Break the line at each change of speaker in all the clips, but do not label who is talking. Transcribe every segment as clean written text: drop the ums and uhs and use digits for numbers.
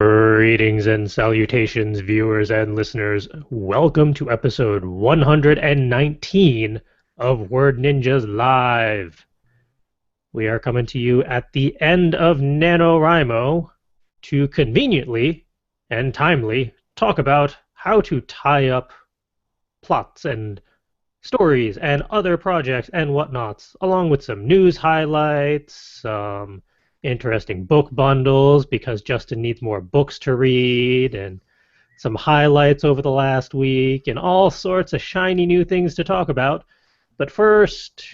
Greetings and salutations, viewers and listeners. Welcome to episode 119 of Word Ninjas Live. We are coming to you at the end of NaNoWriMo to conveniently and timely talk about how to tie up plots and stories and other projects and whatnots, along with some news highlights, some interesting book bundles because Justin needs more books to read, and some highlights over the last week, and all sorts of shiny new things to talk about. But first,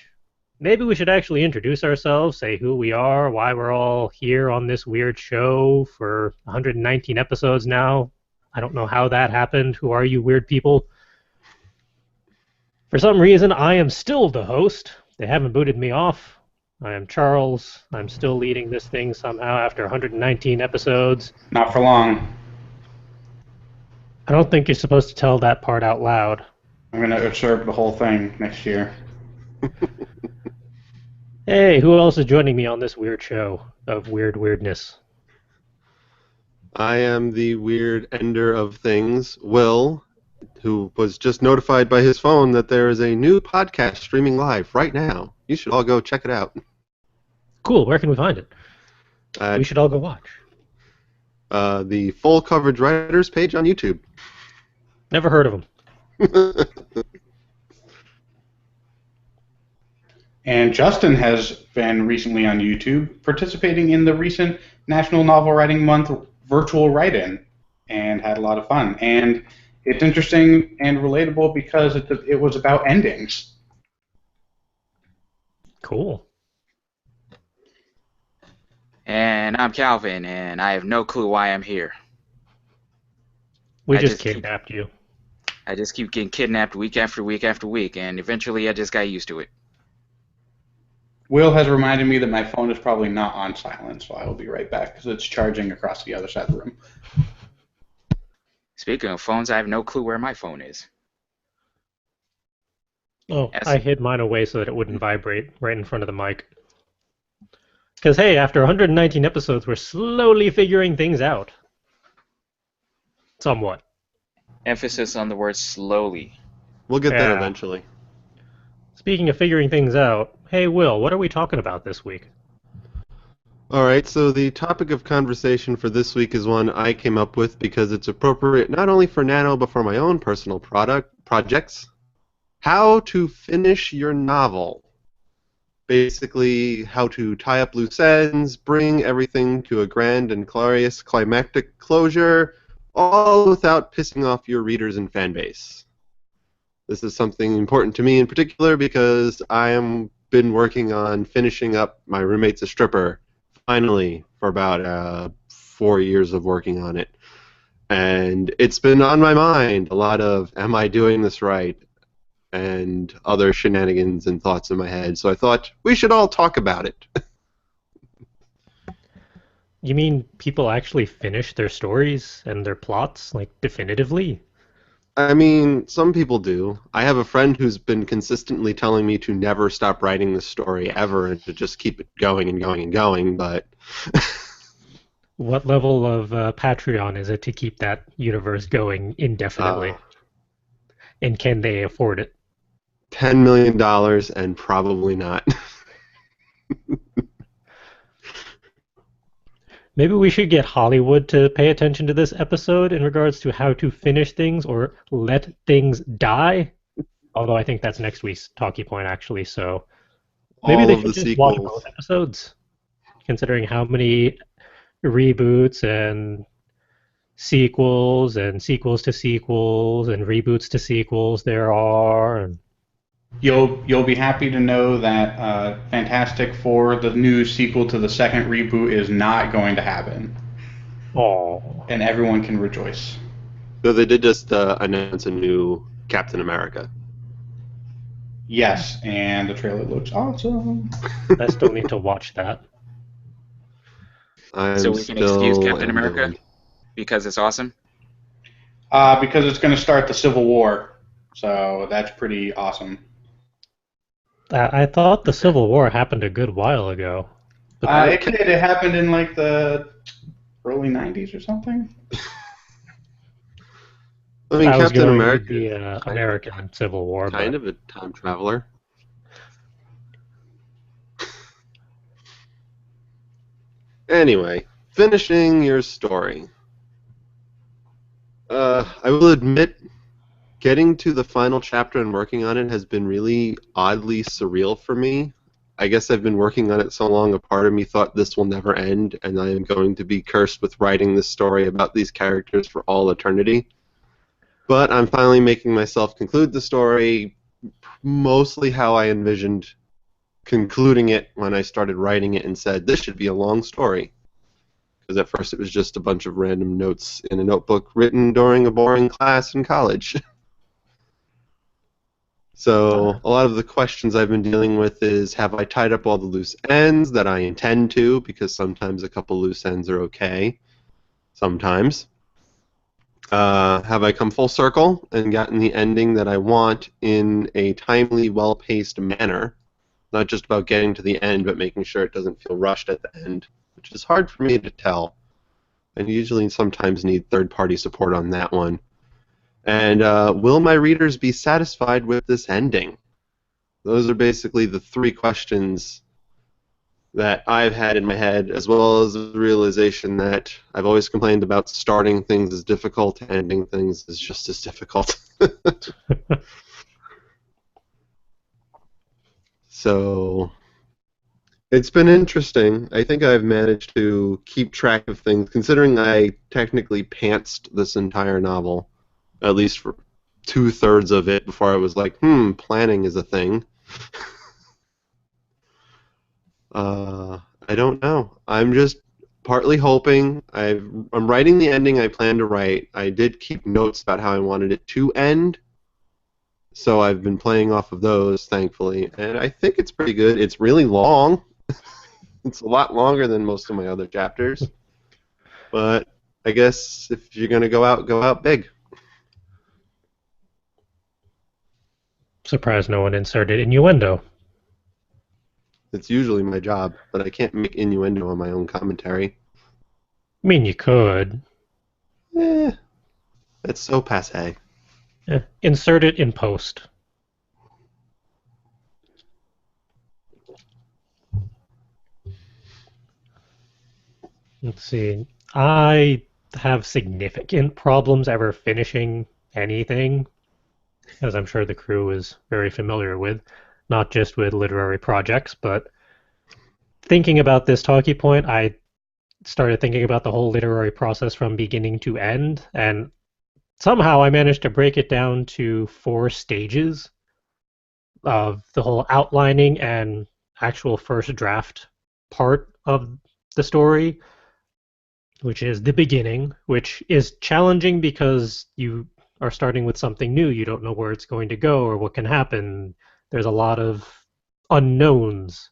maybe we should actually introduce ourselves, say who we are, why we're all here on this weird show for 119 episodes now. I don't know how that happened. Who are you weird people? For some reason, I am still the host. They haven't booted me off. I am Charles. I'm still leading this thing somehow after 119 episodes.
Not for long.
I don't think you're supposed to tell that part out loud.
I'm going to absorb the whole thing next year.
Hey, who else is joining me on this weird show of weirdness?
I am the weird ender of things, Will, who was just notified by his phone that there is a new podcast streaming live right now. You should all go check it out.
Cool, where can we find it? We should all go watch.
The Full Coverage Writers page on YouTube.
Never heard of them.
And Justin has been recently on YouTube participating in the recent National Novel Writing Month virtual write-in and had a lot of fun. And it's interesting and relatable because it was about endings.
Cool.
And I'm Calvin, and I have no clue why I'm here.
We just kidnapped you.
I just keep getting kidnapped week after week after week, and eventually I just got used to it.
Will has reminded me that my phone is probably not on silent, so I will be right back because it's charging across the other side of the room.
Speaking of phones, I have no clue where my phone is.
Oh, yes. I hid mine away so that it wouldn't vibrate right in front of the mic. Because, hey, after 119 episodes, we're slowly figuring things out. Somewhat.
Emphasis on the word slowly.
We'll get there eventually.
Speaking of figuring things out, hey, Will, what are we talking about this week?
All right, so the topic of conversation for this week is one I came up with because it's appropriate not only for Nano but for my own personal projects. How to finish your novel. Basically, how to tie up loose ends, bring everything to a grand and glorious climactic closure, all without pissing off your readers and fan base. This is something important to me in particular because I am been working on finishing up My Roommate's a Stripper, finally, for about 4 years of working on it. And it's been on my mind, a lot of, am I doing this right? And other shenanigans and thoughts in my head. So I thought we should all talk about it.
You mean people actually finish their stories and their plots, like, definitively?
I mean, some people do. I have a friend who's been consistently telling me to never stop writing the story ever and to just keep it going and going and going, but...
What level of Patreon is it to keep that universe going indefinitely? And can they afford it?
$10 million and probably not.
Maybe we should get Hollywood to pay attention to this episode in regards to how to finish things or let things die. Although I think that's next week's talkie point, actually. So maybe they should just watch both episodes, considering how many reboots and sequels and sequels to sequels and reboots to sequels there are. And
You'll be happy to know that Fantastic Four, the new sequel to the second reboot, is not going to happen.
Oh.
And everyone can rejoice.
So they did just announce a new Captain America.
Yes, and the trailer looks awesome.
I still need to watch that.
So we can excuse Captain America because it's awesome?
Because it's going to start the Civil War, so that's pretty awesome.
I thought the Civil War happened a good while ago.
It did. It happened in like the early 90s or something?
I mean,
I was
Captain
going with
America
the
is
American Civil War,
kind
but
of a time traveler. Anyway, finishing your story. I will admit, getting to the final chapter and working on it has been really oddly surreal for me. I guess I've been working on it so long, a part of me thought this will never end, and I am going to be cursed with writing this story about these characters for all eternity. But I'm finally making myself conclude the story, mostly how I envisioned concluding it when I started writing it and said, this should be a long story. Because at first it was just a bunch of random notes in a notebook written during a boring class in college. So a lot of the questions I've been dealing with is, have I tied up all the loose ends that I intend to? Because sometimes a couple loose ends are okay. Sometimes. Have I come full circle and gotten the ending that I want in a timely, well-paced manner? Not just about getting to the end, but making sure it doesn't feel rushed at the end, which is hard for me to tell. And usually sometimes need third-party support on that one. And will my readers be satisfied with this ending? Those are basically the three questions that I've had in my head, as well as the realization that I've always complained about starting things is difficult, ending things is just as difficult. So it's been interesting. I think I've managed to keep track of things, considering I technically pantsed this entire novel, at least for 2/3 of it, before I was like, planning is a thing. I don't know. I'm just partly hoping. I'm writing the ending I plan to write. I did keep notes about how I wanted it to end, so I've been playing off of those, thankfully, and I think it's pretty good. It's really long. It's a lot longer than most of my other chapters, but I guess if you're going to go out big.
surprised no one inserted innuendo.
It's usually my job, but I can't make innuendo on my own commentary.
I mean, you could.
That's so passé.
Insert it in post. Let's see. I have significant problems ever finishing anything, as I'm sure the crew is very familiar with, not just with literary projects, but thinking about this talkie point, I started thinking about the whole literary process from beginning to end, and somehow I managed to break it down to 4 stages of the whole outlining and actual first draft part of the story, which is the beginning, which is challenging because you are starting with something new. You don't know where it's going to go or what can happen. There's a lot of unknowns.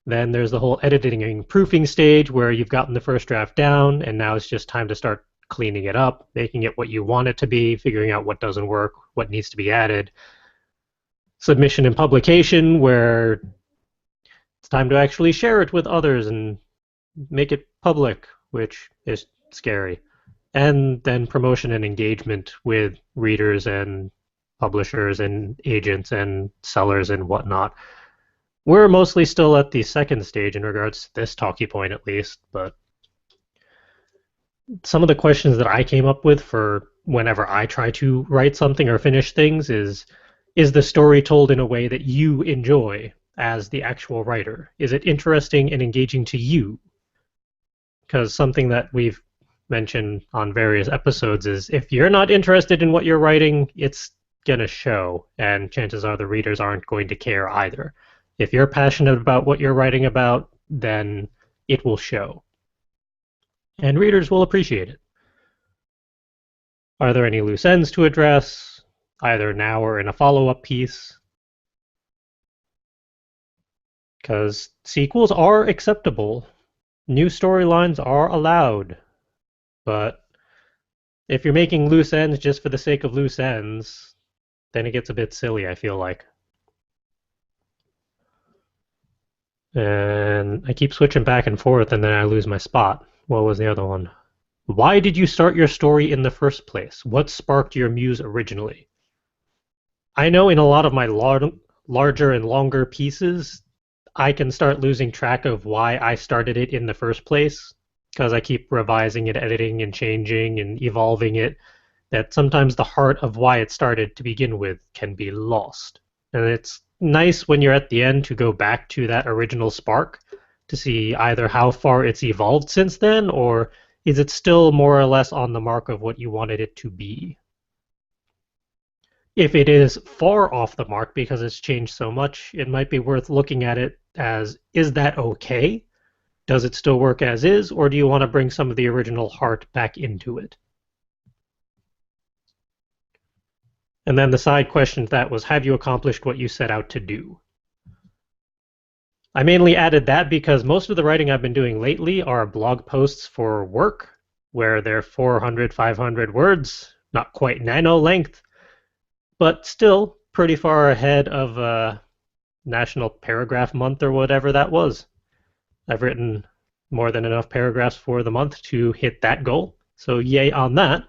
Then there's the whole editing and proofing stage where you've gotten the first draft down, and now it's just time to start cleaning it up, making it what you want it to be, figuring out what doesn't work, what needs to be added. Submission and publication, where it's time to actually share it with others and make it public, which is scary. And then promotion and engagement with readers and publishers and agents and sellers and whatnot. We're mostly still at the second stage in regards to this talkie point, at least, but some of the questions that I came up with for whenever I try to write something or finish things is the story told in a way that you enjoy as the actual writer? Is it interesting and engaging to you? Because something that we've mentioned on various episodes is if you're not interested in what you're writing, it's going to show, and chances are the readers aren't going to care either. If you're passionate about what you're writing about, then it will show. And readers will appreciate it. Are there any loose ends to address, either now or in a follow-up piece? Because sequels are acceptable. New storylines are allowed. But if you're making loose ends just for the sake of loose ends, then it gets a bit silly, I feel like. And I keep switching back and forth, and then I lose my spot. what was the other one? Why did you start your story in the first place? What sparked your muse originally? I know in a lot of my larger and longer pieces, I can start losing track of why I started it in the first place because I keep revising and editing and changing and evolving it, that sometimes the heart of why it started to begin with can be lost. And it's nice when you're at the end to go back to that original spark to see either how far it's evolved since then, or is it still more or less on the mark of what you wanted it to be. If it is far off the mark because it's changed so much, it might be worth looking at it as, is that okay? Does it still work as is, or do you want to bring some of the original heart back into it? And then the side question to that was, have you accomplished what you set out to do? I mainly added that because most of the writing I've been doing lately are blog posts for work, where they're 400, 500 words, not quite nano length, but still pretty far ahead of National Paragraph Month or whatever that was. I've written more than enough paragraphs for the month to hit that goal, so yay on that.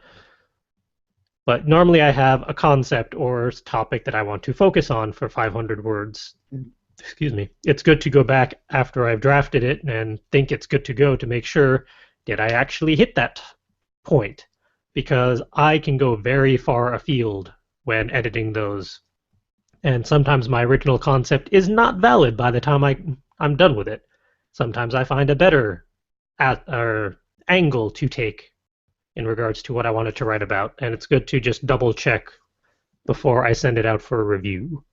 But normally I have a concept or topic that I want to focus on for 500 words. Excuse me. It's good to go back after I've drafted it and think it's good to go to make sure, did I actually hit that point? Because I can go very far afield when editing those. And sometimes my original concept is not valid by the time I'm done with it. Sometimes I find a better angle to take in regards to what I wanted to write about, and it's good to just double check before I send it out for a review.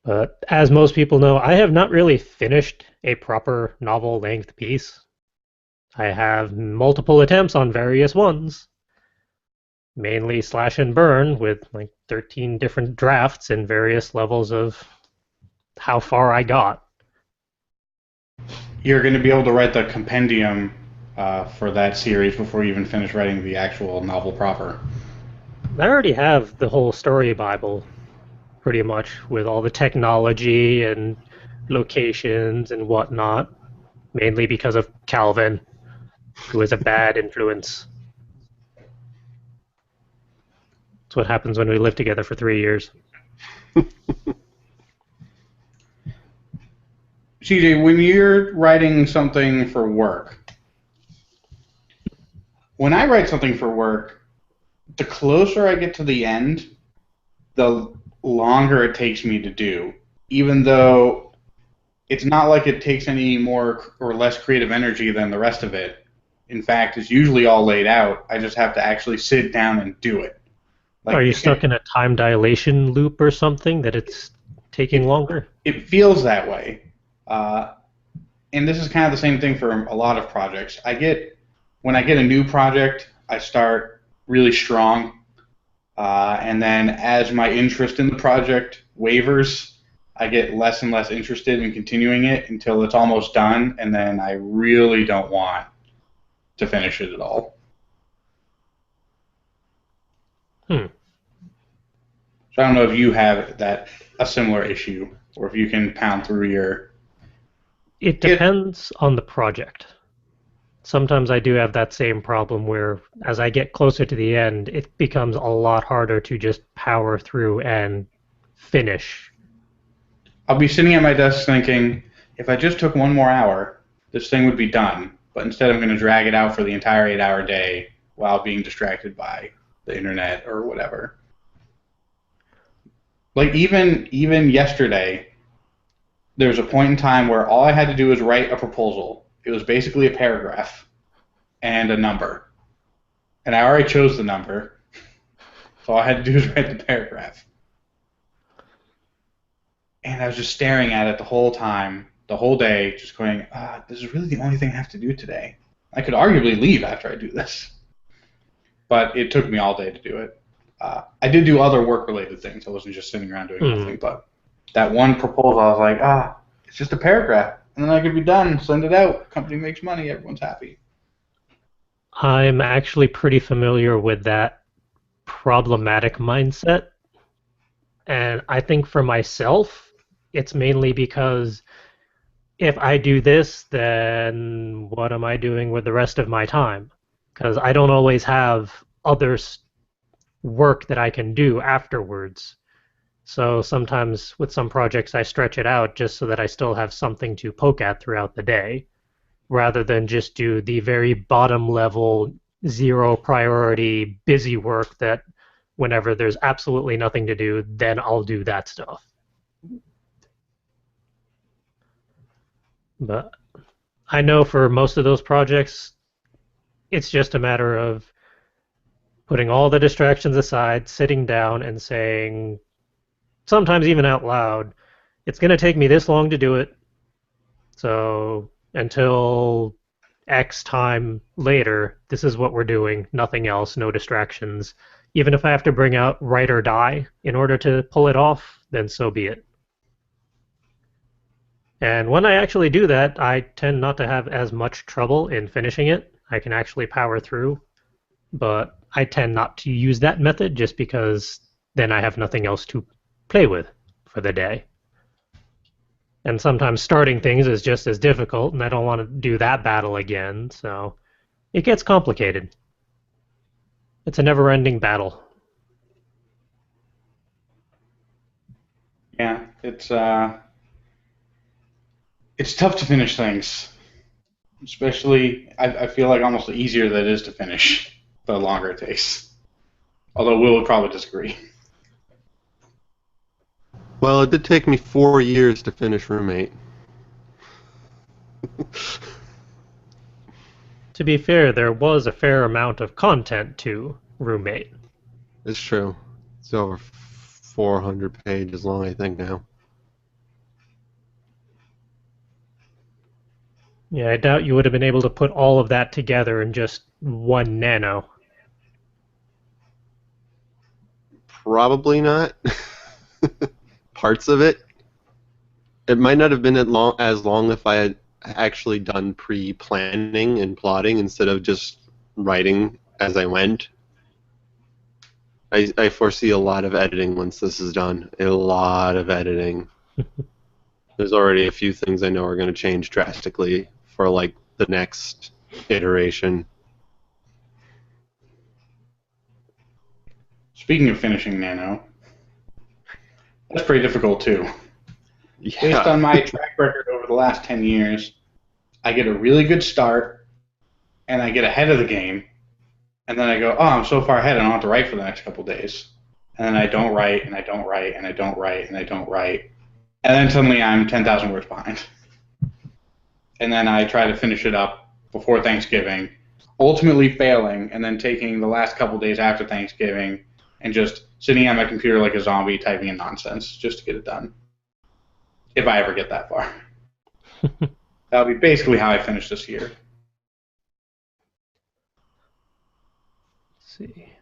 But as most people know, I have not really finished a proper novel-length piece. I have multiple attempts on various ones, mainly slash and burn with like 13 different drafts and various levels of how far I got.
You're going to be able to write the compendium for that series before you even finish writing the actual novel proper.
I already have the whole story Bible, pretty much, with all the technology and locations and whatnot, mainly because of Calvin, who is a bad influence. That's what happens when we live together for 3 years.
CJ, when you're writing something for work, when I write something for work, the closer I get to the end, the longer it takes me to do, even though it's not like it takes any more or less creative energy than the rest of it. In fact, it's usually all laid out. I just have to actually sit down and do it. Like,
are you stuck in a time dilation loop or something that it's taking longer?
It feels that way. And this is kind of the same thing for a lot of projects. When I get a new project, I start really strong, and then as my interest in the project wavers, I get less and less interested in continuing it until it's almost done, and then I really don't want to finish it at all. So I don't know if you have a similar issue, or if you can pound through your...
It depends on the project. Sometimes I do have that same problem where as I get closer to the end, it becomes a lot harder to just power through and finish.
I'll be sitting at my desk thinking, if I just took 1 more hour, this thing would be done. But instead I'm going to drag it out for the entire 8-hour day while being distracted by the internet or whatever. Like even yesterday, there was a point in time where all I had to do was write a proposal. It was basically a paragraph and a number. And I already chose the number, so all I had to do was write the paragraph. And I was just staring at it the whole time, the whole day, just going, this is really the only thing I have to do today. I could arguably leave after I do this. But it took me all day to do it. I did do other work-related things. I wasn't just sitting around doing nothing, but that one proposal, I was like, it's just a paragraph, and then I could be done, send it out, company makes money, everyone's happy.
I'm actually pretty familiar with that problematic mindset, and I think for myself, it's mainly because if I do this, then what am I doing with the rest of my time? Because I don't always have other work that I can do afterwards. So sometimes with some projects, I stretch it out just so that I still have something to poke at throughout the day, rather than just do the very bottom level, zero priority, busy work that whenever there's absolutely nothing to do, then I'll do that stuff. But I know for most of those projects, it's just a matter of putting all the distractions aside, sitting down and saying, sometimes even out loud, it's going to take me this long to do it. So until X time later, this is what we're doing, nothing else, no distractions. Even if I have to bring out Write or Die in order to pull it off, then so be it. And when I actually do that, I tend not to have as much trouble in finishing it. I can actually power through, but I tend not to use that method just because then I have nothing else to play with for the day. And sometimes starting things is just as difficult, and I don't want to do that battle again, so it gets complicated. It's a never-ending battle.
Yeah, it's tough to finish things. Especially, I feel like almost the easier that it is to finish, the longer it takes. Although Will would probably disagree.
Well, it did take me 4 years to finish Roommate.
To be fair, there was a fair amount of content to Roommate.
It's true. It's over 400 pages long, I think, now.
Yeah, I doubt you would have been able to put all of that together in just one nano.
Probably not. Parts of it. It might not have been as long if I had actually done pre-planning and plotting instead of just writing as I went. I foresee a lot of editing once this is done. A lot of editing. There's already a few things I know are going to change drastically for like the next iteration.
Speaking of finishing Nano, that's pretty difficult too.
Yeah.
Based on my track record over the last 10 years, I get a really good start, and I get ahead of the game, and then I go, oh, I'm so far ahead I don't have to write for the next couple of days. And then I don't write, and I don't write, and I don't write, and I don't write. And then suddenly I'm 10,000 words behind. And then I try to finish it up before Thanksgiving, ultimately failing, and then taking the last couple of days after Thanksgiving and just sitting at my computer like a zombie typing in nonsense just to get it done. If I ever get that far. That'll be basically how I finish this year.
Let's see.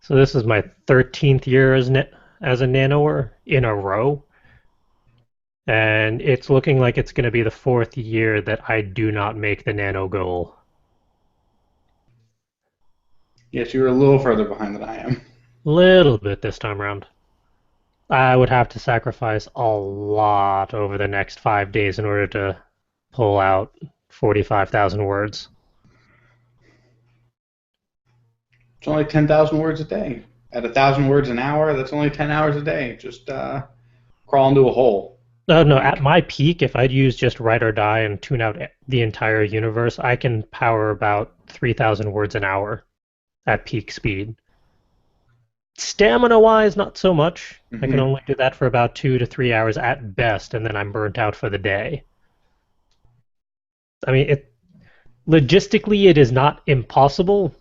So this is my 13th year as a nanoer in a row. And it's looking like it's going to be the 4th year that I do not make the nano goal.
Yes, you're a little further behind than I am.
Little bit this time around. I would have to sacrifice a lot over the next 5 days in order to pull out 45,000 words.
It's only 10,000 words a day. At 1,000 words an hour, that's only 10 hours a day. Just crawl into a hole.
No, at my peak, if I'd use just Write or Die and tune out the entire universe, I can power about 3,000 words an hour at peak speed. Stamina-wise, not so much. I can only do that for about 2 to 3 hours at best, and then I'm burnt out for the day. I mean, logistically, it is not impossible.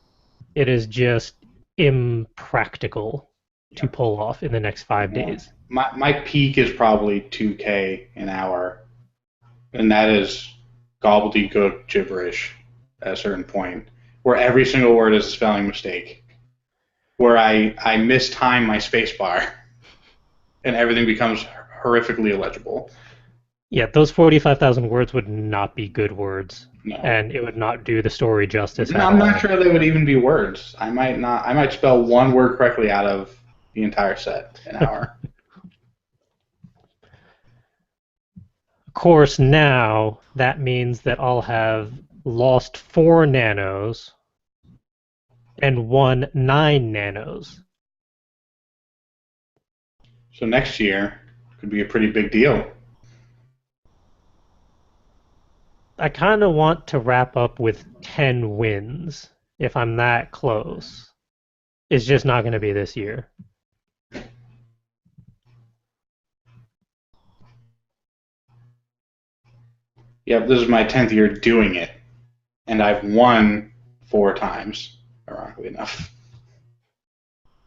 It is just impractical to pull off in the next 5 days.
My peak is probably 2K an hour, and that is gobbledygook gibberish at a certain point, where every single word is a spelling mistake, where I mistime my spacebar, and everything becomes horrifically illegible.
Yeah, those 45,000 words would not be good words,
No.
and it would not do the story justice at
I'm
all.
not sure they would even be words. I might spell one word correctly out of the entire set an hour.
course, now that means that I'll have lost 4 nanos and won 9 nanos.
So next year could be a pretty big deal.
I kind of want to wrap up with 10 wins if I'm that close. It's just not going to be this year.
Yep, this is my 10th year doing it, and I've won 4 times, ironically enough.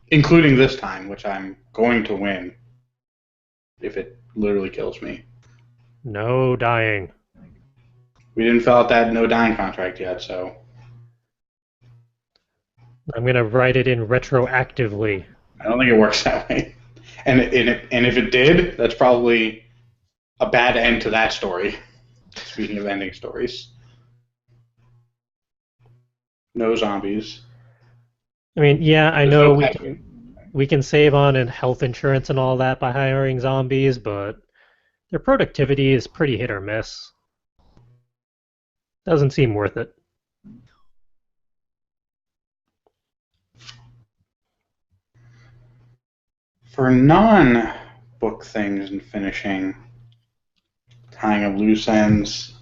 Including this time, which I'm going to win if it literally kills me.
No dying.
We didn't fill out that no dying contract yet, so
I'm going to write it in retroactively.
I don't think it works that way. And if it did, that's probably a bad end to that story. Speaking of ending stories. No zombies.
I mean, yeah, I
There's
know
no
we can save on health insurance and all that by hiring zombies, but their productivity is pretty hit or miss. Doesn't seem worth it.
For non-book things and finishing, tying up loose ends.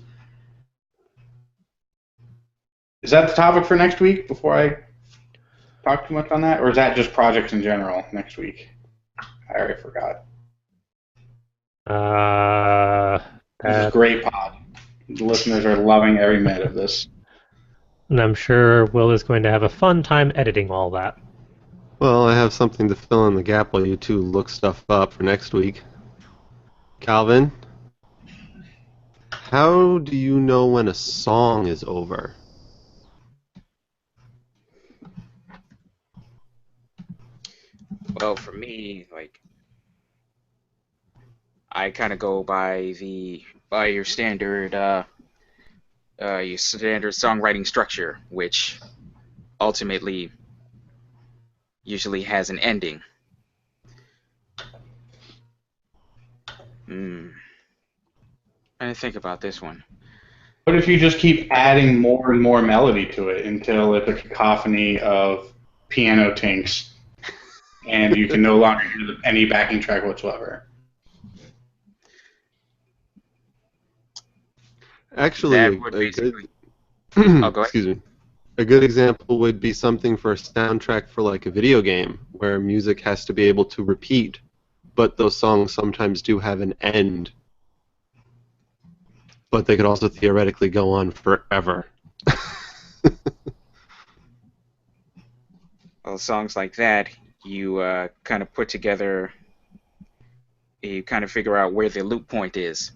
Is that the topic for next week before I talk too much on that? Or is that just projects in general next week? I already forgot. This is a great pod. The listeners are loving every minute of this.
And I'm sure Will is going to have a fun time editing all that.
Well, I have something to fill in the gap while you two look stuff up for next week. Calvin, how do you know when a song is over?
Well, for me, like, I kind of go by your standard songwriting structure, which ultimately usually has an ending. Trying to think about this one.
What if you just keep adding more and more melody to it until it's a cacophony of piano tinks and you can no longer hear any backing track whatsoever?
Actually,
That would basically.
oh,
go ahead.
excuse me. A good example would be something for a soundtrack for like a video game where music has to be able to repeat, but those songs sometimes do have an end. But they could also theoretically go on forever.
Well, songs like that, you kind of put together, you kind of figure out where the loop point is.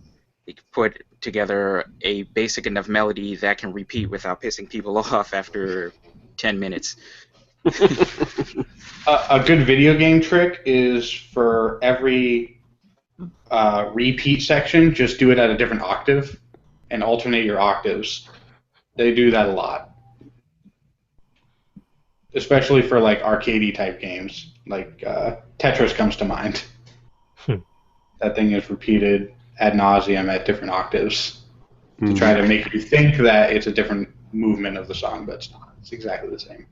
You can put together a basic enough melody that can repeat without pissing people off after 10 minutes.
A good video game trick is for every repeat section, just do it at a different octave and alternate your octaves. They do that a lot. Especially for like arcadey type games, like Tetris comes to mind. That thing is repeated ad nauseum at different octaves to try to make you think that it's a different movement of the song, but it's not. It's exactly the same.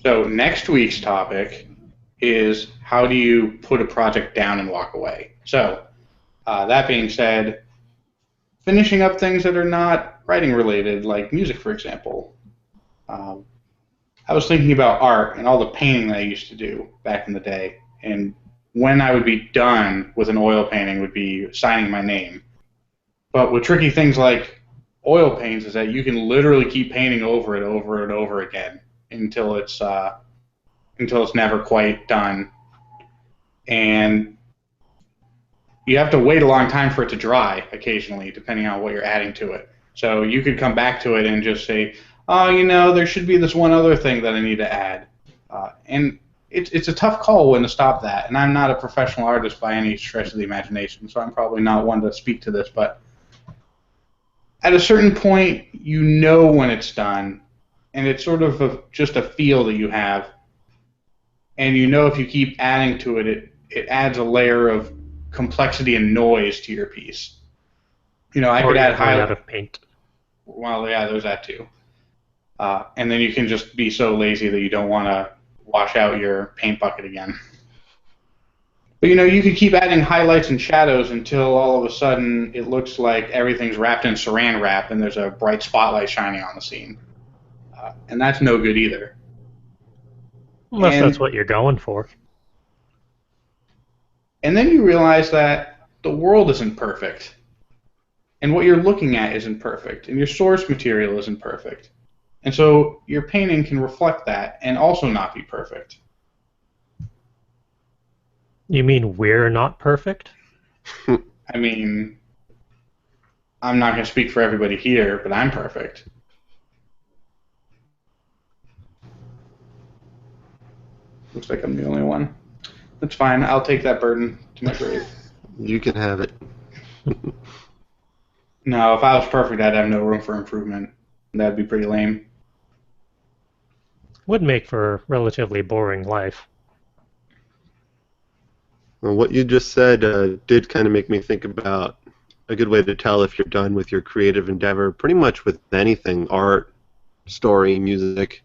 So next week's topic is how do you put a project down and walk away? So that being said, finishing up things that are not writing related, like music, for example. I was thinking about art and all the painting that I used to do back in the day, and when I would be done with an oil painting would be signing my name. But with tricky things like oil paints is that you can literally keep painting over it over and over again until it's never quite done, and you have to wait a long time for it to dry occasionally, depending on what you're adding to it. So you could come back to it and just say, oh, there should be this one other thing that I need to add. And it's a tough call when to stop that. And I'm not a professional artist by any stretch of the imagination, so I'm probably not one to speak to this. But at a certain point, you know when it's done, and it's sort of just a feel that you have. And you know if you keep adding to it, it adds a layer of complexity and noise to your piece. I
Or
could
you
add
run out
highlight.
of paint.
Well, yeah, there's that too. And then you can just be so lazy that you don't want to wash out your paint bucket again. But you could keep adding highlights and shadows until all of a sudden it looks like everything's wrapped in saran wrap and there's a bright spotlight shining on the scene. And that's no good either.
Unless that's
And
what you're going for.
and then you realize that the world isn't perfect. And what you're looking at isn't perfect. And your source material isn't perfect. And so your painting can reflect that and also not be perfect.
You mean we're not perfect?
I mean, I'm not going to speak for everybody here, but I'm perfect. Looks like I'm the only one. That's fine. I'll take that burden to my grave.
You can have it.
No, if I was perfect, I'd have no room for improvement. That'd be pretty lame.
Would make for a relatively boring life.
Well, what you just said did kind of make me think about a good way to tell if you're done with your creative endeavor, pretty much with anything, art, story, music.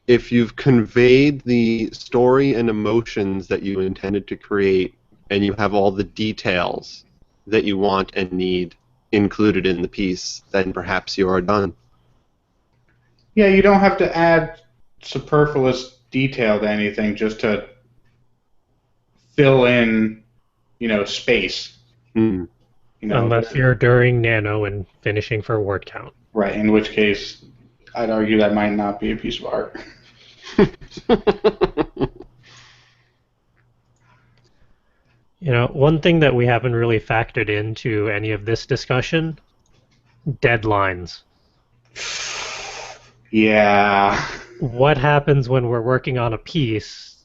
If you've conveyed the story and emotions that you intended to create, and you have all the details that you want and need included in the piece, then perhaps you are done.
Yeah, you don't have to add superfluous detail to anything just to fill in, space.
Mm.
Unless you're during nano and finishing for word count.
Right, in which case, I'd argue that might not be a piece of art.
One thing that we haven't really factored into any of this discussion, deadlines.
Yeah.
What happens when we're working on a piece,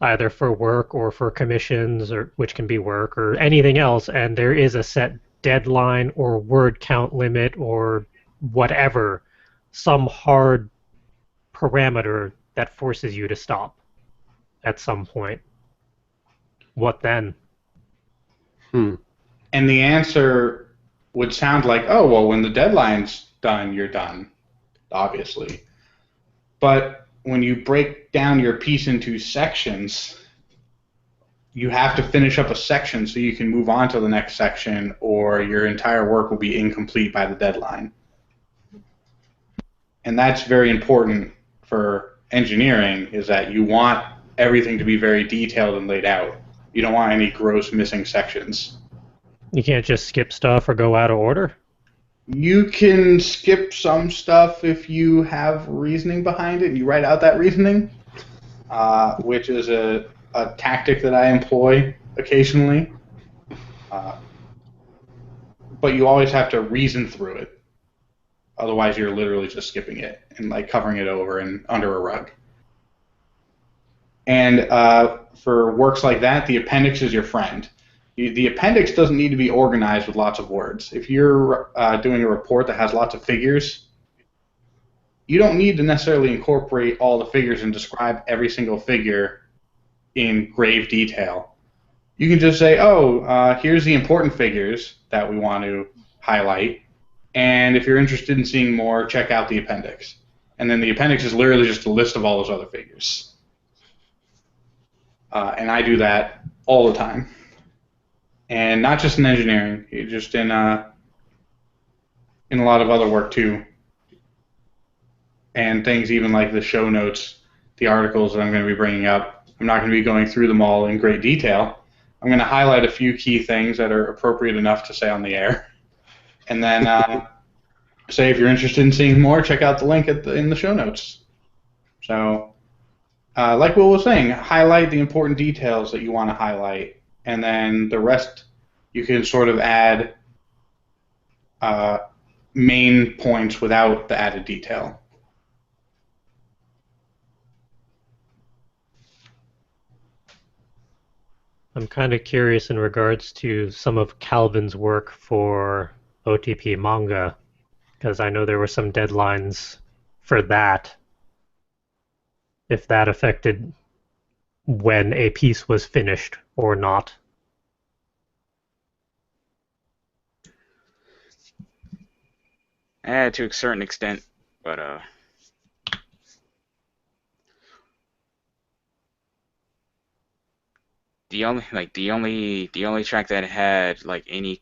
either for work or for commissions, or which can be work or anything else, and there is a set deadline or word count limit or whatever, some hard parameter that forces you to stop at some point. What then?
And the answer would sound like, oh, well, when the deadline's done, you're done, obviously. But when you break down your piece into sections, you have to finish up a section so you can move on to the next section, or your entire work will be incomplete by the deadline. And that's very important for engineering, is that you want everything to be very detailed and laid out. You don't want any gross missing sections.
You can't just skip stuff or go out of order?
You can skip some stuff if you have reasoning behind it and you write out that reasoning, which is a tactic that I employ occasionally. But you always have to reason through it. Otherwise, you're literally just skipping it and covering it over and under a rug. And for works like that, the appendix is your friend. The appendix doesn't need to be organized with lots of words. If you're doing a report that has lots of figures, you don't need to necessarily incorporate all the figures and describe every single figure in grave detail. You can just say, here's the important figures that we want to highlight, and if you're interested in seeing more, check out the appendix. And then the appendix is literally just a list of all those other figures. And I do that all the time. And not just in engineering, just in a lot of other work too. And things even like the show notes, the articles that I'm going to be bringing up. I'm not going to be going through them all in great detail. I'm going to highlight a few key things that are appropriate enough to say on the air. And then say if you're interested in seeing more, check out the link in the show notes. So, like Will was saying, highlight the important details that you want to highlight. And then the rest you can sort of add main points without the added detail.
I'm kind of curious in regards to some of Calvin's work for OTP manga, because I know there were some deadlines for that. If that affected when a piece was finished or not.
To a certain extent, but the only track that had like any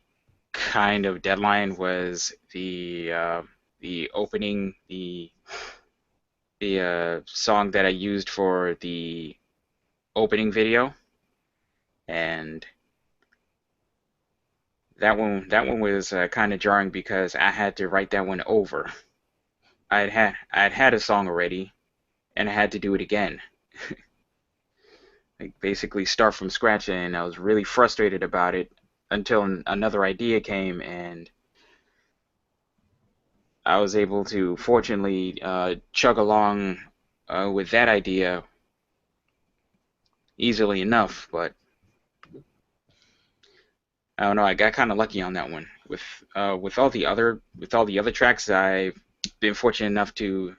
kind of deadline was the opening the song that I used for the opening video, and that one was kind of jarring because I had to write that one over. I'd had a song already, and I had to do it again, like basically start from scratch, and I was really frustrated about it until another idea came, and I was able to fortunately chug along with that idea easily enough. But I don't know, I got kind of lucky on that one. With all the other tracks, I've been fortunate enough to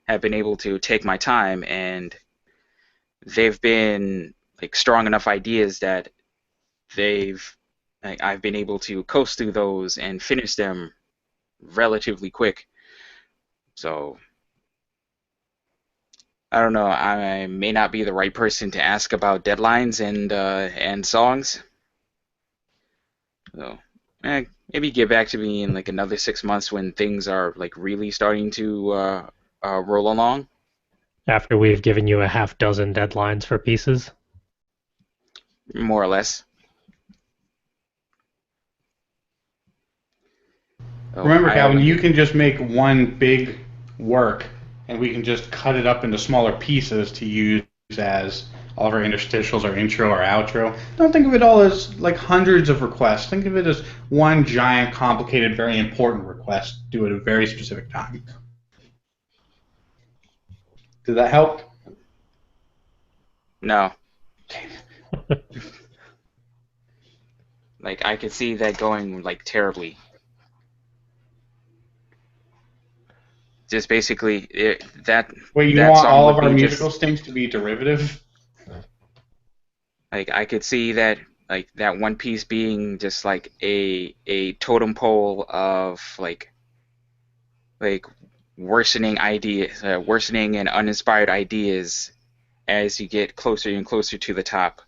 have been able to take my time, and they've been like strong enough ideas that they've I've been able to coast through those and finish them relatively quick. So I don't know. I may not be the right person to ask about deadlines and songs. So maybe get back to me in like another 6 months when things are like really starting to roll along.
After we've given you a half dozen deadlines for pieces.
More or less. Oh,
Remember, Calvin, you can just make one big work, and we can just cut it up into smaller pieces to use as all of our interstitials, our intro, our outro. Don't think of it all as like hundreds of requests. Think of it as one giant, complicated, very important request due at a very specific time. Did that help?
No. Like I could see that going like terribly. Just basically that.
Wait, you
that
want
song
all
would
of our
be
musical
just
stings to be derivative?
like I could see that like that one piece being just like a totem pole of like worsening ideas, worsening and uninspired ideas as you get closer and closer to the top.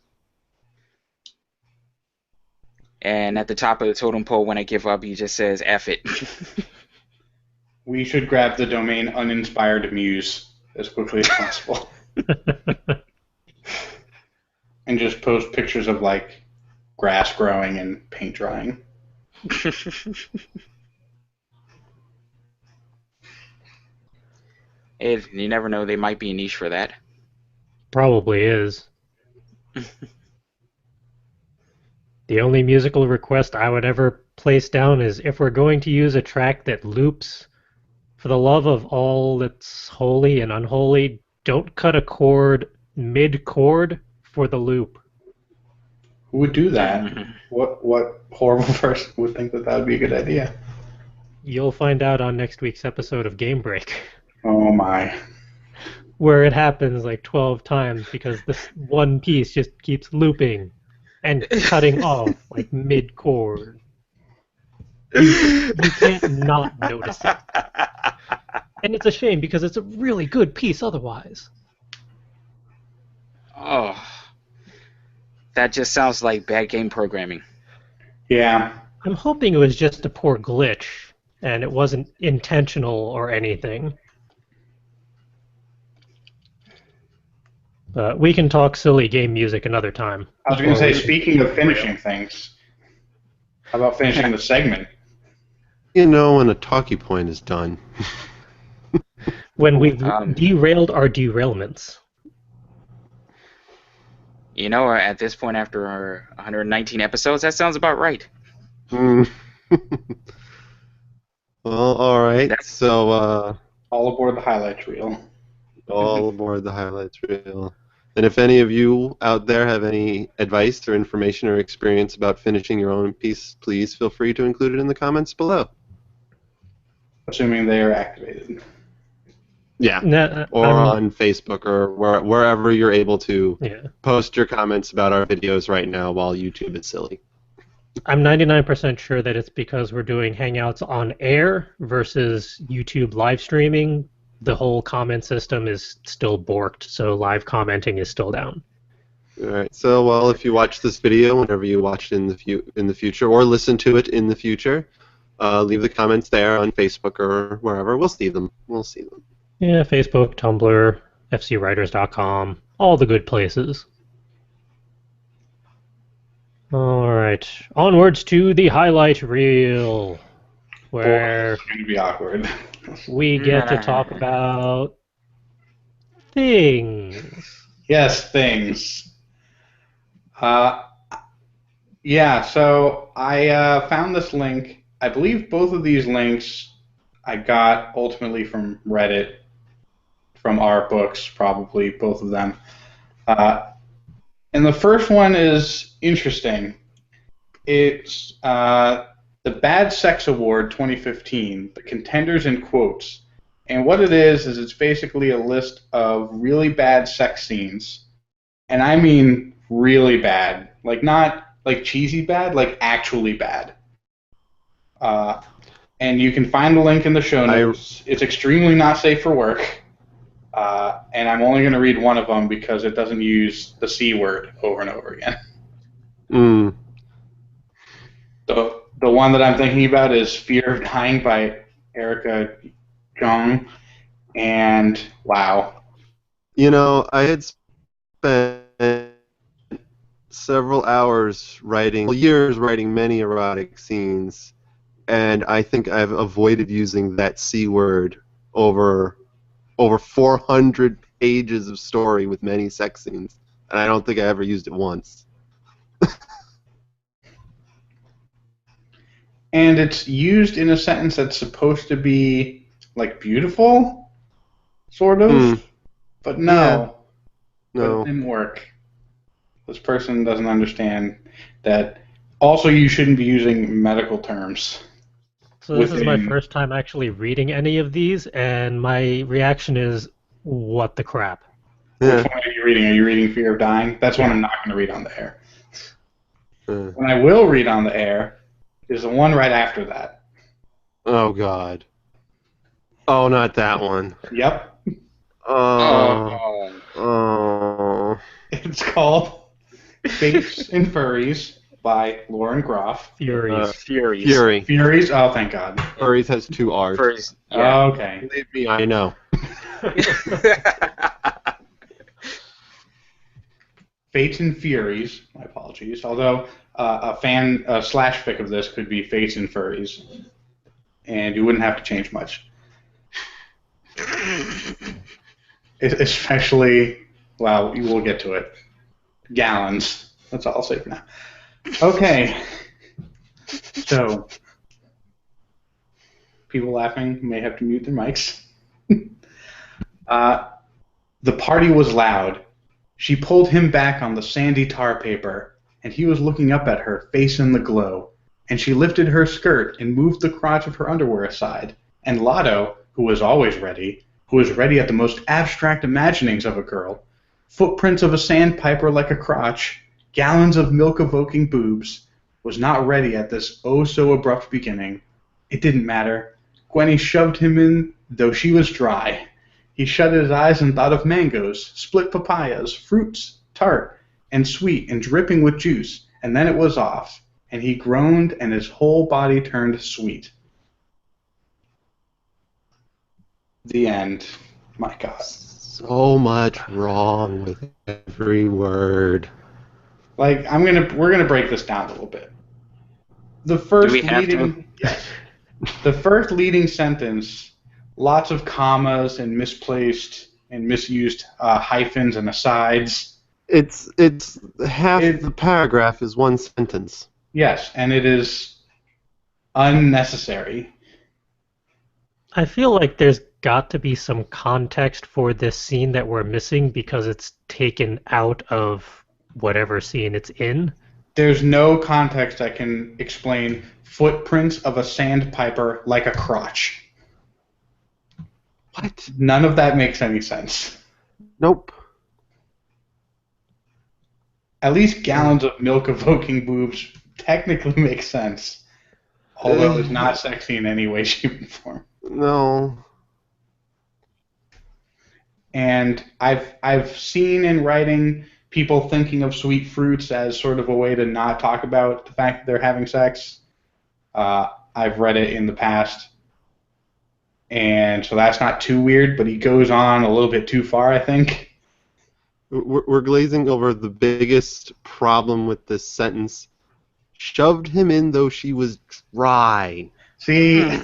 And at the top of the totem pole, when I give up, he just says "F it."
We should grab the domain uninspired muse as quickly as possible. And just post pictures of like grass growing and paint drying.
You never know, they might be a niche for that.
Probably is. The only musical request I would ever place down is if we're going to use a track that loops, for the love of all that's holy and unholy, don't cut a chord mid-chord for the loop.
Who would do that? What horrible person would think that would be a good idea?
You'll find out on next week's episode of Game Break,
Oh my.
where it happens like 12 times because this one piece just keeps looping and cutting off like mid-chord. You can't not notice it. And it's a shame because it's a really good piece otherwise.
Oh, that just sounds like bad game programming.
Yeah.
I'm hoping it was just a poor glitch and it wasn't intentional or anything. We can talk silly game music another time.
I was going to say, speaking of finishing things, how about finishing the segment?
You know when a talkie point is done.
When we've derailed our derailments.
You know, at this point, after our 119 episodes, that sounds about right.
Well, all right. So,
all aboard the highlights reel.
All aboard the highlights reel. And if any of you out there have any advice or information or experience about finishing your own piece, please feel free to include it in the comments below.
Assuming they are activated.
Yeah.
Nah,
Or on Facebook or wherever you're able to
yeah.
post your comments about our videos right now while YouTube is silly.
I'm 99% sure that it's because we're doing Hangouts on air versus YouTube live streaming. The whole comment system is still borked, so live commenting is still down.
All right. So, well, if you watch this video, whenever you watch it in the future, or listen to it in the future, leave the comments there on Facebook or wherever. We'll see them. We'll see them.
Yeah, Facebook, Tumblr, fcwriters.com, all the good places. All right, onwards to the highlight reel, where
Boy, it's going to be awkward.
we get to talk about things.
Yes, things. Yeah, so I found this link. I believe both of these links I got ultimately from Reddit, from our books, probably both of them. And the first one is interesting. It's the Bad Sex Award 2015, the contenders in quotes. And what it is it's basically a list of really bad sex scenes. And I mean really bad. Like, not like cheesy bad, like actually bad. And you can find the link in the show notes. It's extremely not safe for work. And I'm only going to read one of them because it doesn't use the C word over and over again.
Mm.
The one that I'm thinking about is Fear of Dying by Erica Jong. And wow.
You know, I had spent several years writing many erotic scenes, and I think I've avoided using that C word over 400 pages of story with many sex scenes, and I don't think I ever used it once.
And it's used in a sentence that's supposed to be, like, beautiful, sort of, but no.
No.
It didn't work. This person doesn't understand that. Also, you shouldn't be using medical terms.
So this is my first time actually reading any of these, and my reaction is, what the crap?
Yeah.
Which one are you reading? Are you reading Fear of Dying? That's one I'm not going to read on the air. When I will read on the air is the one right after that.
Oh, God. Oh, not that one.
Yep.
Oh.
It's called Fates and Furries by Lauren Groff.
Furies.
Furies? Oh, thank God.
Furries has 2 R's.
Furries. Yeah.
Oh, okay.
Believe me, I know.
Fates and Furies. My apologies. Although a slash fic of this could be Fates and Furries, and you wouldn't have to change much. Especially, well, we'll get to it. Gallons. That's all I'll say for now. Okay. So, people laughing may have to mute their mics. The party was loud. She pulled him back on the sandy tar paper, and he was looking up at her, face in the glow. And she lifted her skirt and moved the crotch of her underwear aside. And Lotto, who was always ready, who was ready at the most abstract imaginings of a girl, footprints of a sandpiper like a crotch, gallons of milk-evoking boobs, was not ready at this oh-so-abrupt beginning. It didn't matter. Gwenny shoved him in, though she was dry. He shut his eyes and thought of mangoes, split papayas, fruits, tart, and sweet and dripping with juice, and then it was off, and he groaned and his whole body turned sweet. The end. My God.
So much wrong with every word.
Like, we're gonna break this down a little bit. The first leading sentence, lots of commas and misplaced and misused hyphens and asides.
It's half the paragraph is one sentence.
Yes, and it is unnecessary.
I feel like there's got to be some context for this scene that we're missing because it's taken out of whatever scene it's in.
There's no context that can explain footprints of a sandpiper like a crotch.
What?
None of that makes any sense.
Nope.
At least gallons of milk evoking boobs technically make sense, although it's not sexy in any way, shape, or form.
No.
And I've seen in writing people thinking of sweet fruits as sort of a way to not talk about the fact that they're having sex. I've read it in the past, and so that's not too weird. But he goes on a little bit too far, I think.
We're glazing over the biggest problem with this sentence. Shoved him in though she was dry.
See,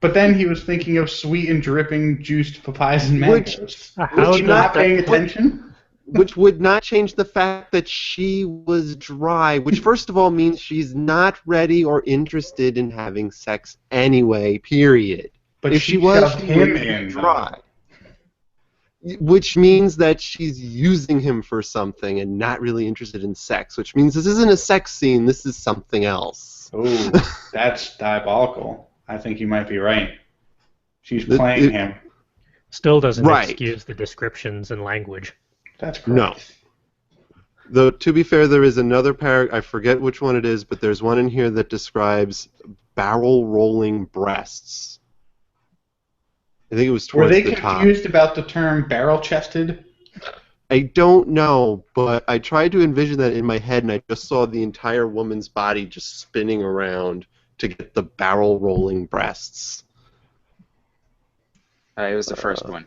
but then he was thinking of sweet and dripping juiced papayas and mangoes.
How
Was he
does
not
that-
paying attention?
Which would not change the fact that she was dry, which first of all means she's not ready or interested in having sex anyway, period.
But
If
she
she was,
shoved
she
him
would be
in.
dry. Which means that she's using him for something and not really interested in sex, which means this isn't a sex scene, this is something else.
Oh, that's diabolical. I think you might be right. She's playing him.
Still doesn't
Right.
excuse the descriptions and language.
That's correct.
No. Though, to be fair, there is another paragraph, I forget which one it is, but there's one in here that describes barrel rolling breasts. I think it was
Were
towards
they
the top.
confused about the term barrel-chested?
I don't know, but I tried to envision that in my head, and I just saw the entire woman's body just spinning around to get the barrel rolling breasts.
It was the first one.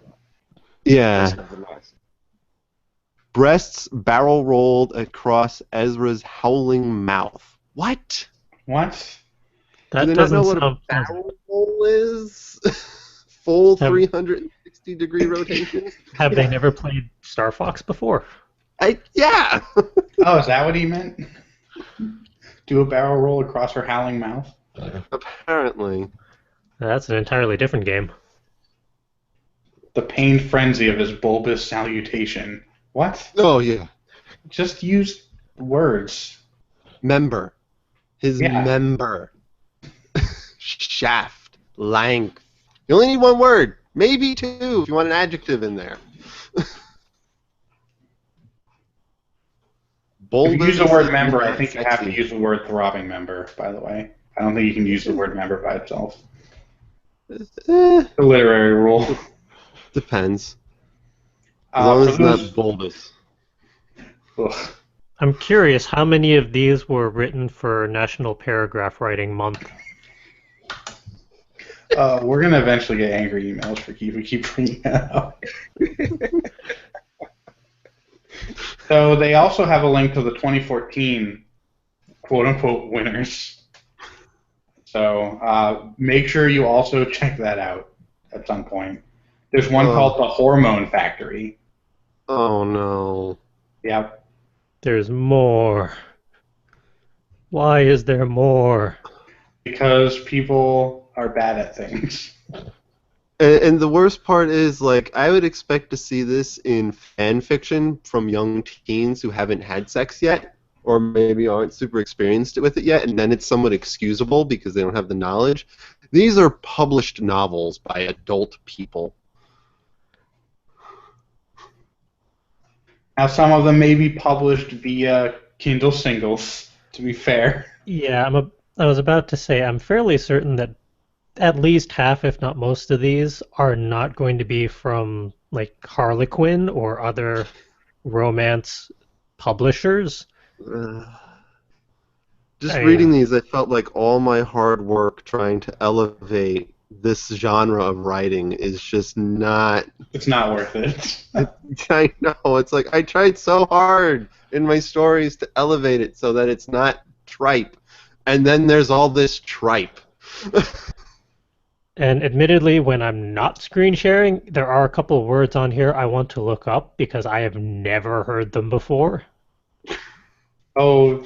Yeah.
First of the last.
Breasts barrel rolled across Ezra's howling mouth. What?
What?
That
Do they not
doesn't
know what a
sound.
barrel roll is? Full
Have-
360-degree rotation?
Have they never played Star Fox before?
Yeah!
Oh, is that what he meant? Do a barrel roll across her howling mouth?
Apparently.
That's an entirely different game.
The pained frenzy of his bulbous salutation. What?
Oh, yeah.
Just use words.
Member. His
Yeah.
member. Shaft. Length. You only need one word. Maybe two if you want an adjective in there.
If you use the
Bulbous
word
is
member, I
not
think you have to
sexy.
use the word throbbing member, by the way. I don't think you can use the word member by itself.
Eh,
The literary rule.
depends. As long as it's not bulbous.
Ugh.
I'm curious, how many of these were written for National Paragraph Writing Month?
We're going to eventually get angry emails for we keep bringing that up. So they also have a link to the 2014 quote-unquote winners. So make sure you also check that out at some point. There's one called The Hormone Factory.
Oh, no.
Yep.
There's more. Why is there more?
Because people are bad at things.
And the worst part is, like, I would expect to see this in fan fiction from young teens who haven't had sex yet, or maybe aren't super experienced with it yet, and then it's somewhat excusable because they don't have the knowledge. These are published novels by adult people.
Now, some of them may be published via Kindle singles, to be fair.
Yeah, I was about to say, I'm fairly certain that at least half, if not most of these, are not going to be from, like, Harlequin or other romance publishers.
Just
I,
reading these, I felt like all my hard work trying to elevate this genre of writing is just not...
It's not worth it.
I know, it's like I tried so hard in my stories to elevate it so that it's not tripe. And then there's all this tripe.
And admittedly, when I'm not screen sharing, there are a couple of words on here I want to look up because I have never heard them before.
Oh,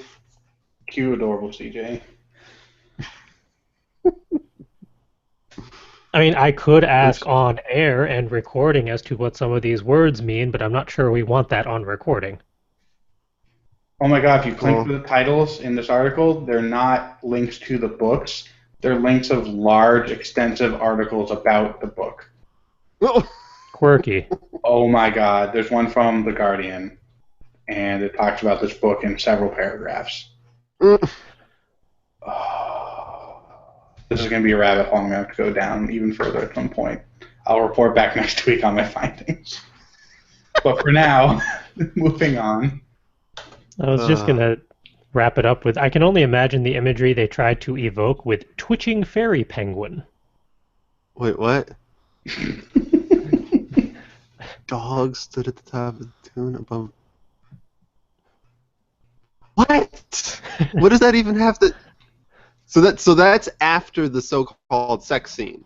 cute, adorable CJ.
I mean, I could ask on air and recording as to what some of these words mean, but I'm not sure we want that on recording.
Oh my god, if you click to the titles in this article, they're not links to the books. They're links of large, extensive articles about the book.
Quirky.
Oh my God, there's one from The Guardian, and it talks about this book in several paragraphs. Oh, this is going to be a rabbit hole I'm going to have to go down even further at some point. I'll report back next week on my findings. But for now, moving on.
I was just going to wrap it up with, I can only imagine the imagery they tried to evoke with twitching fairy penguin.
Wait, what? Dog stood at the top of the tune above. What? What does that even have to? So that's after the so-called sex scene.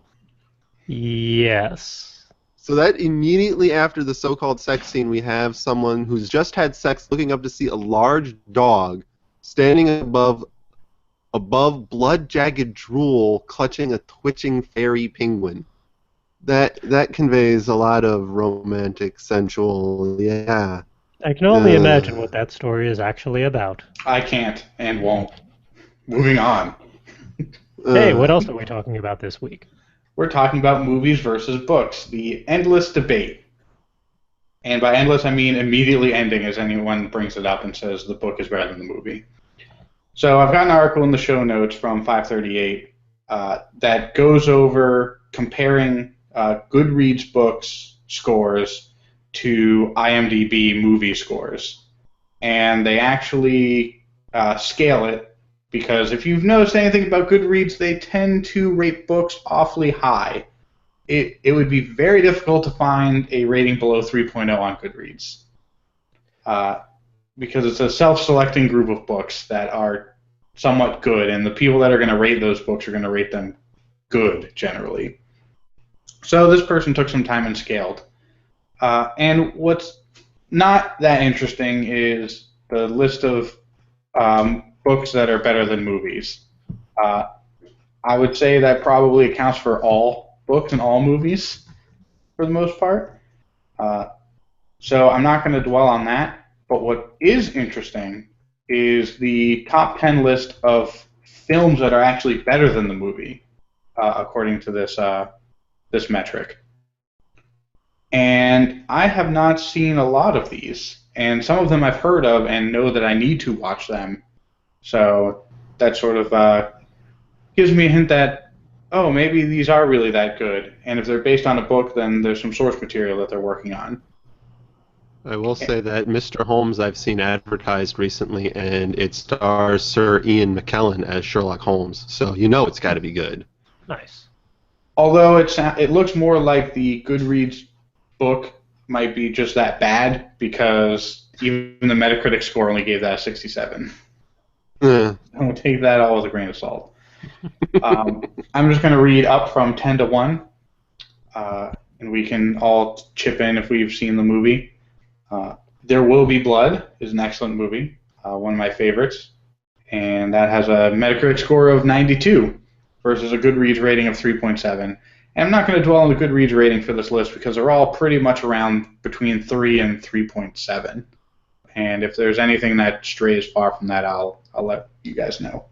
Yes.
So that immediately after the so-called sex scene, we have someone who's just had sex looking up to see a large dog standing above blood-jagged drool clutching a twitching fairy penguin. That conveys a lot of romantic, sensual, yeah.
I can only imagine what that story is actually about.
I can't and won't. Moving on.
Hey, what else are we talking about this week?
We're talking about movies versus books, the endless debate. And by endless, I mean immediately ending as anyone brings it up and says the book is better than the movie. So I've got an article in the show notes from 538 that goes over comparing Goodreads books scores to IMDb movie scores. And they actually scale it, because if you've noticed anything about Goodreads, they tend to rate books awfully high. It would be very difficult to find a rating below 3.0 on Goodreads, because it's a self-selecting group of books that are somewhat good, and the people that are going to rate those books are going to rate them good, generally. So this person took some time and scaled. And what's not that interesting is the list of books that are better than movies. I would say that probably accounts for all books and all movies for the most part. So I'm not going to dwell on that. But what is interesting is the top 10 list of films that are actually better than the movie, according to this metric. And I have not seen a lot of these, and some of them I've heard of and know that I need to watch them. So that sort of gives me a hint that, oh, maybe these are really that good. And if they're based on a book, then there's some source material that they're working on.
I will say that Mr. Holmes I've seen advertised recently, and it stars Sir Ian McKellen as Sherlock Holmes, so you know it's got to be good.
Nice.
Although it looks more like the Goodreads book might be just that bad, because even the Metacritic score only gave that a 67.
Yeah.
I'll take that all with a grain of salt. I'm just going to read up from 10 to 1, and we can all chip in if we've seen the movie. There Will Be Blood is an excellent movie, one of my favorites, and that has a Metacritic score of 92 versus a Goodreads rating of 3.7. And I'm not going to dwell on the Goodreads rating for this list because they're all pretty much around between 3 and 3.7. And if there's anything that strays far from that, I'll let you guys know.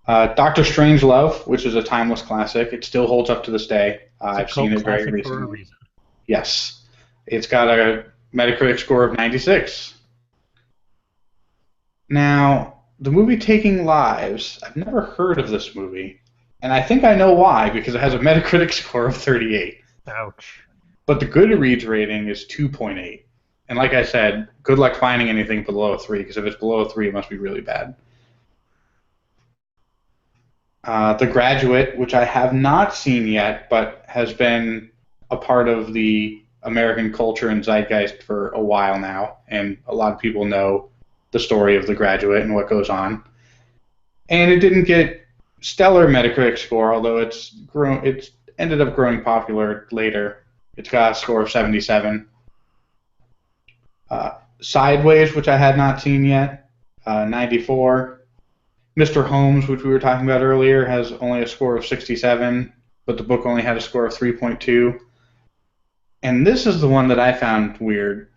Doctor Strangelove, which is a timeless classic, it still holds up to this day. I've seen it very recently. For a reason. Yes. It's got a Metacritic score of 96. Now, the movie Taking Lives, I've never heard of this movie, and I think I know why, because it has a Metacritic score of 38.
Ouch.
But the Goodreads rating is 2.8. And like I said, good luck finding anything below a 3, because if it's below a 3, it must be really bad. The Graduate, which I have not seen yet, but has been a part of the American culture and zeitgeist for a while now, and a lot of people know the story of The Graduate and what goes on. And it didn't get stellar Metacritic score, although it's ended up growing popular later. It's got a score of 77. Sideways, which I had not seen yet, 94. Mr. Holmes, which we were talking about earlier, has only a score of 67, but the book only had a score of 3.2. And this is the one that I found weird.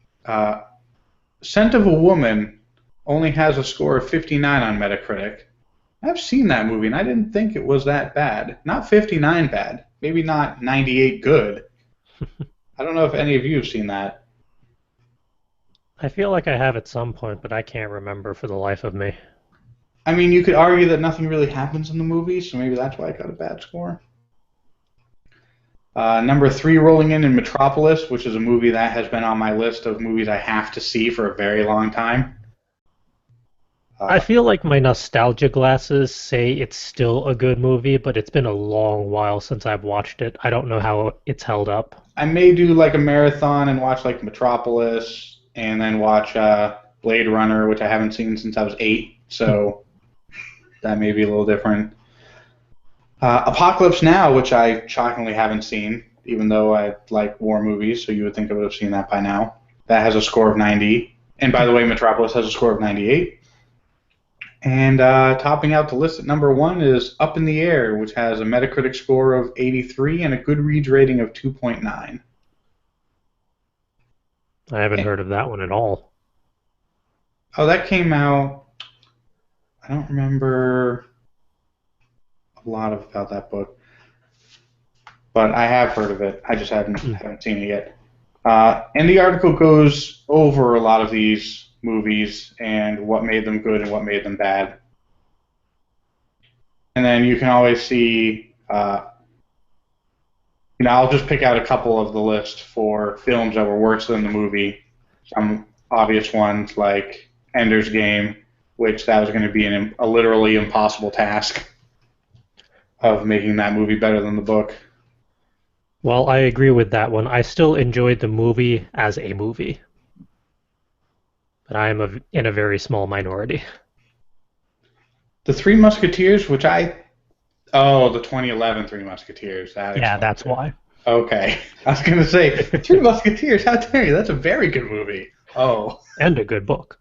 Scent of a Woman only has a score of 59 on Metacritic. I've seen that movie, and I didn't think it was that bad. Not 59 bad, maybe not 98 good. I don't know if any of you have seen that.
I feel like I have at some point, but I can't remember for the life of me.
I mean, you could argue that nothing really happens in the movie, so maybe that's why it got a bad score. Number 3 rolling in Metropolis, which is a movie that has been on my list of movies I have to see for a very long time.
I feel like my nostalgia glasses say it's still a good movie, but it's been a long while since I've watched it. I don't know how it's held up.
I may do like a marathon and watch like Metropolis, and then watch Blade Runner, which I haven't seen since I was 8, so that may be a little different. Apocalypse Now, which I shockingly haven't seen, even though I like war movies, so you would think I would have seen that by now. That has a score of 90. And by the way, Metropolis has a score of 98. And topping out the list at number 1 is Up in the Air, which has a Metacritic score of 83 and a Goodreads rating of 2.9.
I haven't heard of that one at all.
Oh, that came out... I don't remember a lot about that book. But I have heard of it. I just haven't seen it yet. And the article goes over a lot of these movies and what made them good and what made them bad. And then you can always see, I'll just pick out a couple of the list for films that were worse than the movie. Some obvious ones like Ender's Game, which that was going to be a literally impossible task of making that movie better than the book.
Well, I agree with that one. I still enjoyed the movie as a movie. But I am in a very small minority.
The Three Musketeers, which the 2011 Three Musketeers.
That's why.
Okay. I was going to say, Three Musketeers, how dare you? That's a very good movie. Oh.
And a good book.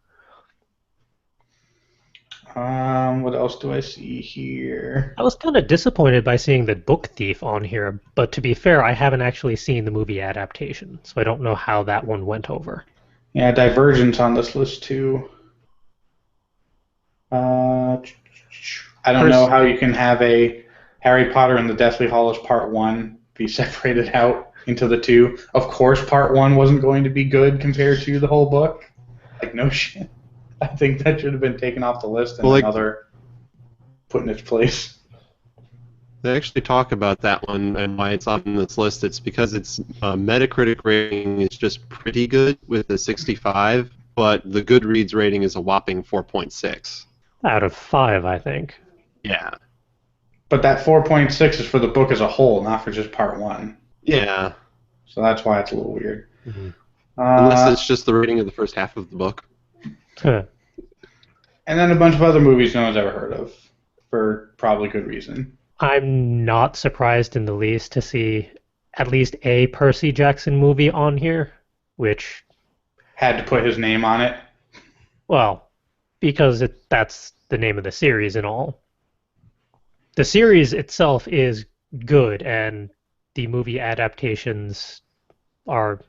What else do I see here?
I was kind of disappointed by seeing The Book Thief on here, but to be fair, I haven't actually seen the movie adaptation, so I don't know how that one went over.
Yeah, Divergent's on this list too. I don't know how you can have a Harry Potter and the Deathly Hallows Part 1 be separated out into the two. Of course, Part 1 wasn't going to be good compared to the whole book. Like, no shit. I think that should have been taken off the list and another put in its place.
They actually talk about that one and why it's on this list. It's because its Metacritic rating is just pretty good with a 65, but the Goodreads rating is a whopping 4.6.
Out of 5, I think.
Yeah.
But that 4.6 is for the book as a whole, not for just Part 1.
Yeah.
So that's why it's a little weird.
Mm-hmm.
Unless it's just the rating of the first half of the book.
And then a bunch of other movies no one's ever heard of, for probably good reason.
I'm not surprised in the least to see at least a Percy Jackson movie on here, which...
Had to put his name on it?
Well, because that's the name of the series and all. The series itself is good, and the movie adaptations are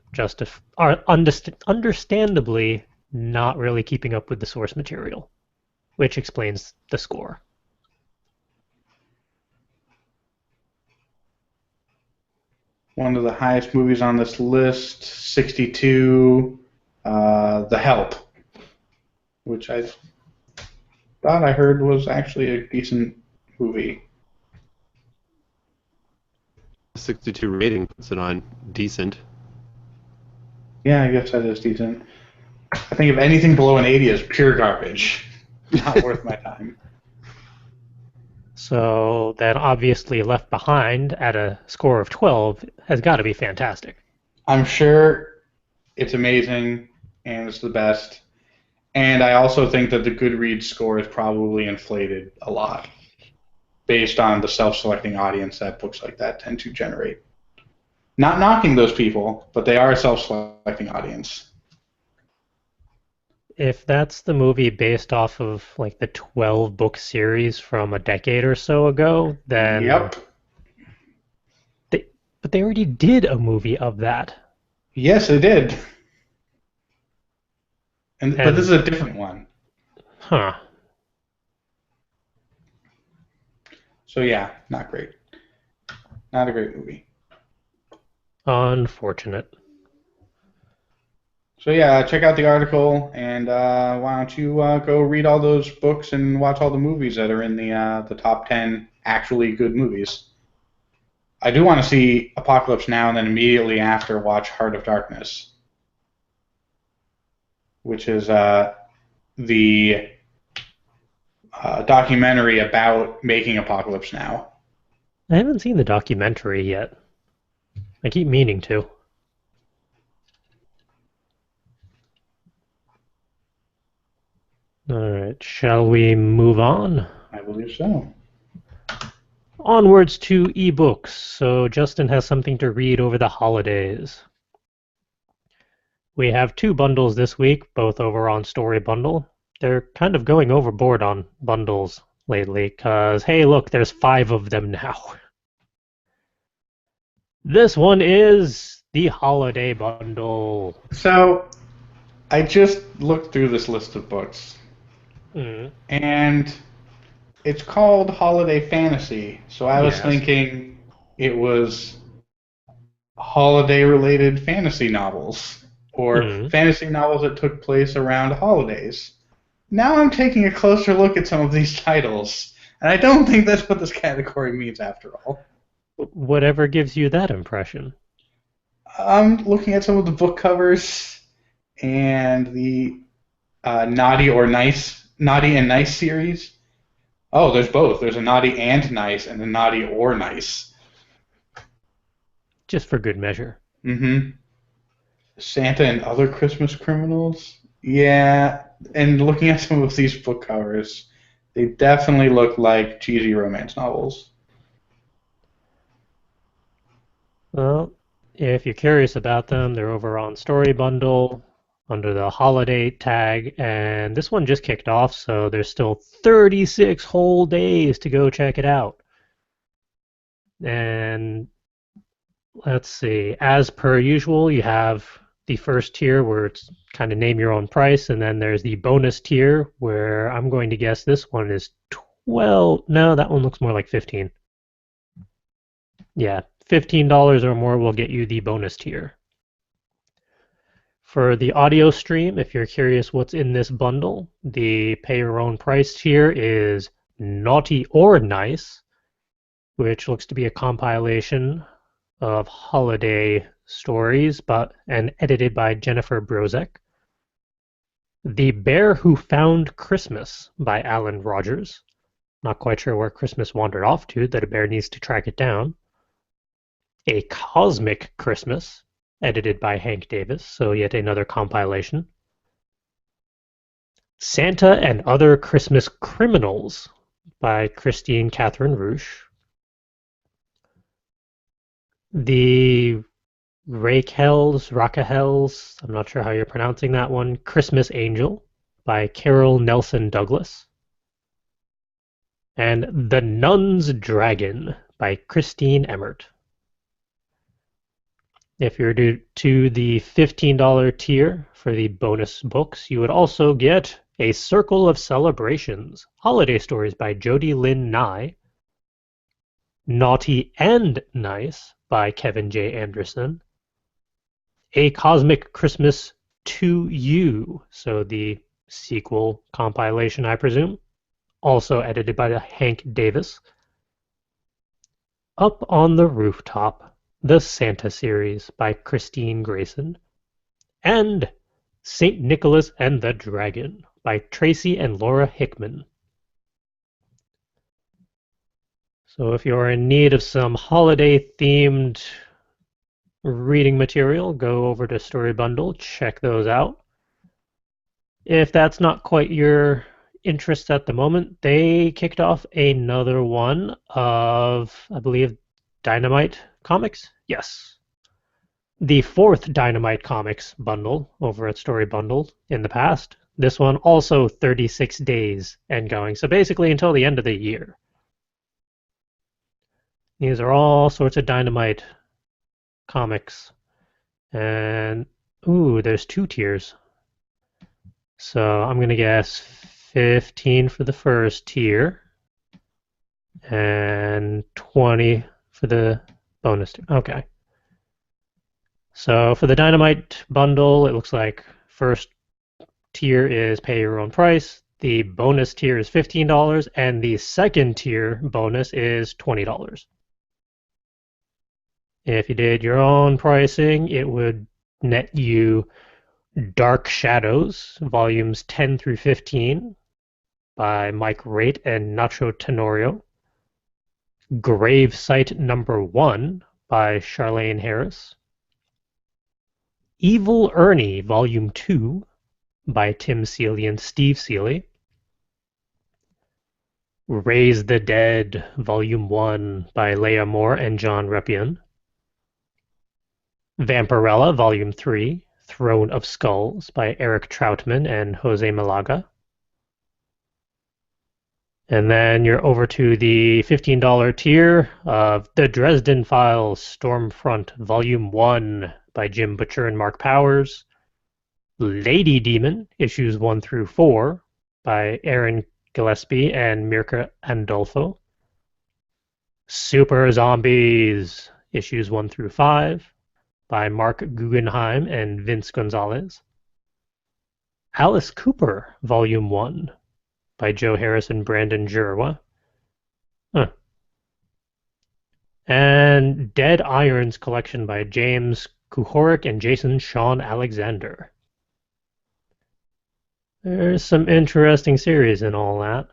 understandably not really keeping up with the source material, which explains the score.
One of the highest movies on this list, 62, The Help, which I thought I heard was actually a decent movie.
62 rating puts it on decent.
Yeah, I guess that is decent. I think if anything below an 80 is pure garbage. Not worth my time.
So then obviously Left Behind at a score of 12 has got to be fantastic.
I'm sure it's amazing and it's the best. And I also think that the Goodreads score is probably inflated a lot based on the self-selecting audience that books like that tend to generate. Not knocking those people, but they are a self-selecting audience.
If that's the movie based off of like the 12-book series from a decade or so ago, then...
Yep.
But they already did a movie of that.
Yes, they did. But this is a different one.
Huh.
So yeah, not great. Not a great movie.
Unfortunate.
So yeah, check out the article, and why don't you go read all those books and watch all the movies that are in the top 10 actually good movies. I do want to see Apocalypse Now, and then immediately after watch Heart of Darkness, which is the documentary about making Apocalypse Now.
I haven't seen the documentary yet. I keep meaning to. Alright, shall we move on?
I believe so.
Onwards to ebooks. So Justin has something to read over the holidays. We have 2 bundles this week, both over on Story Bundle. They're kind of going overboard on bundles lately, because, hey, look, there's 5 of them now. This one is the Holiday Bundle.
So I just looked through this list of books, and it's called Holiday Fantasy. So I was thinking it was holiday-related fantasy novels, or fantasy novels that took place around holidays. Now I'm taking a closer look at some of these titles, and I don't think that's what this category means after all.
Whatever gives you that impression?
I'm looking at some of the book covers and the Naughty and Nice series. Oh, there's both. There's a Naughty and Nice and a Naughty or Nice.
Just for good measure.
Mm-hmm. Santa and Other Christmas Criminals. Yeah, and looking at some of these book covers, they definitely look like cheesy romance novels.
Well, if you're curious about them, they're over on Story Bundle under the holiday tag, and this one just kicked off, so there's still 36 whole days to go check it out. And let's see, as per usual, you have the first tier where it's kind of name your own price, and then there's the bonus tier where I'm going to guess this one is 12. No, that one looks more like 15. Yeah, $15 or more will get you the bonus tier. For the audio stream, if you're curious what's in this bundle, the pay your own price tier is Naughty or Nice, which looks to be a compilation of holiday stories and edited by Jennifer Brozek. The Bear Who Found Christmas by Alan Rogers. Not quite sure where Christmas wandered off to, that a bear needs to track it down. A Cosmic Christmas, edited by Hank Davis, so yet another compilation. Santa and Other Christmas Criminals by Christine Catherine Roosh. The Rakahels, I'm not sure how you're pronouncing that one, Christmas Angel by Carol Nelson Douglas. And The Nun's Dragon by Christine Emmert. If you're to the $15 tier for the bonus books, you would also get A Circle of Celebrations, Holiday Stories by Jody Lynn Nye, Naughty and Nice by Kevin J. Anderson, A Cosmic Christmas to You, so the sequel compilation, I presume, also edited by Hank Davis, Up on the Rooftop, the Santa series by Christine Grayson, and St. Nicholas and the Dragon by Tracy and Laura Hickman. So if you're in need of some holiday-themed reading material, go over to Story Bundle, check those out. If that's not quite your interest at the moment, they kicked off another one of, I believe, Dynamite Comics? Yes. The 4th Dynamite Comics bundle over at Story Bundle in the past. This one also 36 days and going, so basically until the end of the year. These are all sorts of Dynamite comics. And, ooh, there's 2 tiers. So I'm going to guess 15 for the first tier and 20 for the Bonus tier. Okay. So for the Dynamite bundle, it looks like first tier is pay your own price. The bonus tier is $15, and the second tier bonus is $20. If you did your own pricing, it would net you Dark Shadows, volumes 10 through 15 by Mike Raitt and Nacho Tenorio. Grave Site Number 1 by Charlaine Harris. Evil Ernie, Volume 2 by Tim Seeley and Steve Seeley. Raise the Dead, Volume 1 by Leah Moore and John Reppion. Vampirella, Volume 3, Throne of Skulls by Eric Troutman and Jose Malaga. And then you're over to the $15 tier of The Dresden Files, Stormfront, Volume 1 by Jim Butcher and Mark Powers. Lady Demon, issues 1 through 4 by Aaron Gillespie and Mirka Andolfo. Super Zombies, issues 1 through 5 by Mark Guggenheim and Vince Gonzalez. Alice Cooper, Volume 1 by Joe Harris and Brandon Jurwa. And Dead Irons collection by James Kuhorik and Jason Sean Alexander. There's some interesting series in all that.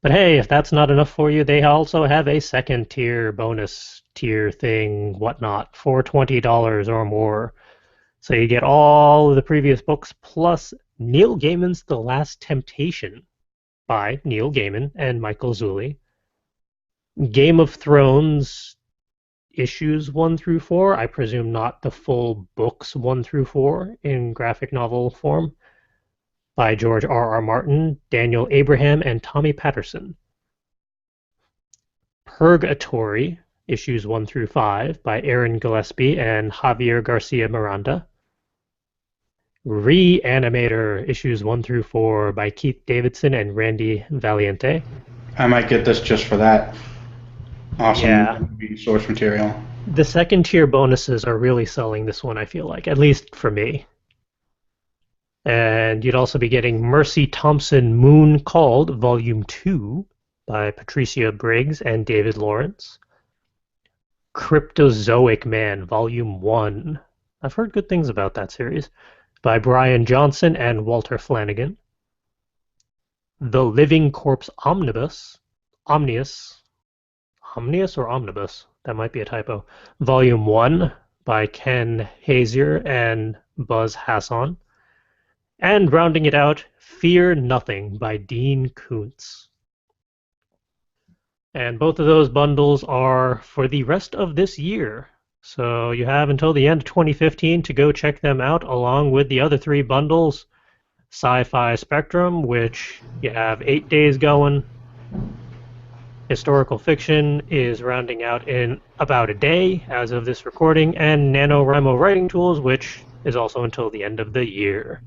But hey, if that's not enough for you, they also have a second tier, bonus tier thing, whatnot, for $20 or more. So you get all of the previous books plus Neil Gaiman's The Last Temptation by Neil Gaiman and Michael Zulli. Game of Thrones issues 1 through 4, I presume not the full books 1 through 4 in graphic novel form, by George R.R. Martin, Daniel Abraham, and Tommy Patterson. Purgatory, issues 1 through 5, by Aaron Gillespie and Javier Garcia Miranda. Reanimator, issues 1 through 4, by Keith Davidson and Randy Valiente.
I might get this just for that. Awesome
Yeah.
source material.
The second tier bonuses are really selling this one, I feel like, at least for me. And you'd also be getting Mercy Thompson Moon Called, Volume 2 by Patricia Briggs and David Lawrence. Cryptozoic Man, Volume 1. I've heard good things about that series. By Brian Johnson and Walter Flanagan. The Living Corpse Omnibus. Omnius or Omnibus? That might be a typo. Volume 1 by Ken Hazier and Buzz Hasson. And rounding it out, Fear Nothing by Dean Koontz. And both of those bundles are for the rest of this year. So you have until the end of 2015 to go check them out, along with the other 3 bundles. Sci-Fi Spectrum, which you have 8 days going. Historical Fiction is rounding out in about a day as of this recording. And NaNoWriMo Writing Tools, which is also until the end of the year.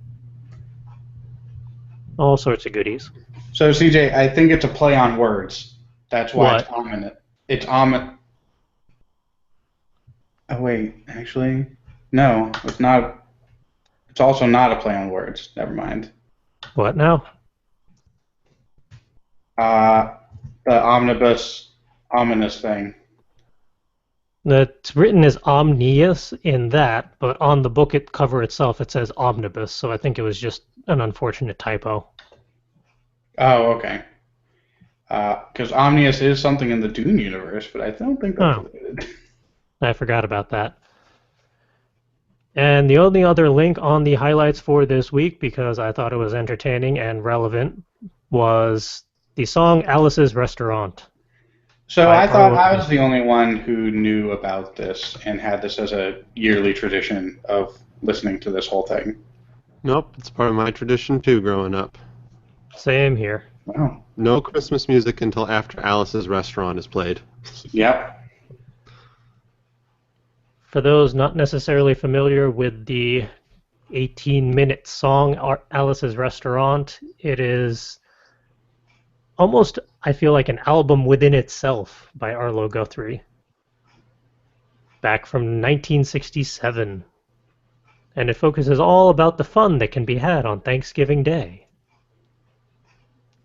All sorts of goodies.
So, CJ, I think it's a play on words. That's why it's ominous. It's ominous. Oh, wait. Actually, no. It's not. It's also not a play on words. Never mind.
What now?
The omnibus ominous thing.
It's written as Omnius in that, but on the book cover itself it says Omnibus, so I think it was just an unfortunate typo.
Oh, okay. Because Omnius is something in the Dune universe, but I don't think that's related.
I forgot about that. And the only other link on the highlights for this week, because I thought it was entertaining and relevant, was the song Alice's Restaurant.
So I thought I was the only one who knew about this and had this as a yearly tradition of listening to this whole thing.
Nope, it's part of my tradition too growing up.
Same here.
Wow.
No Christmas music until after Alice's Restaurant is played.
Yep.
For those not necessarily familiar with the 18-minute song Alice's Restaurant, it is almost, I feel like, an album within itself by Arlo Guthrie. back from 1967. And it focuses all about the fun that can be had on Thanksgiving Day,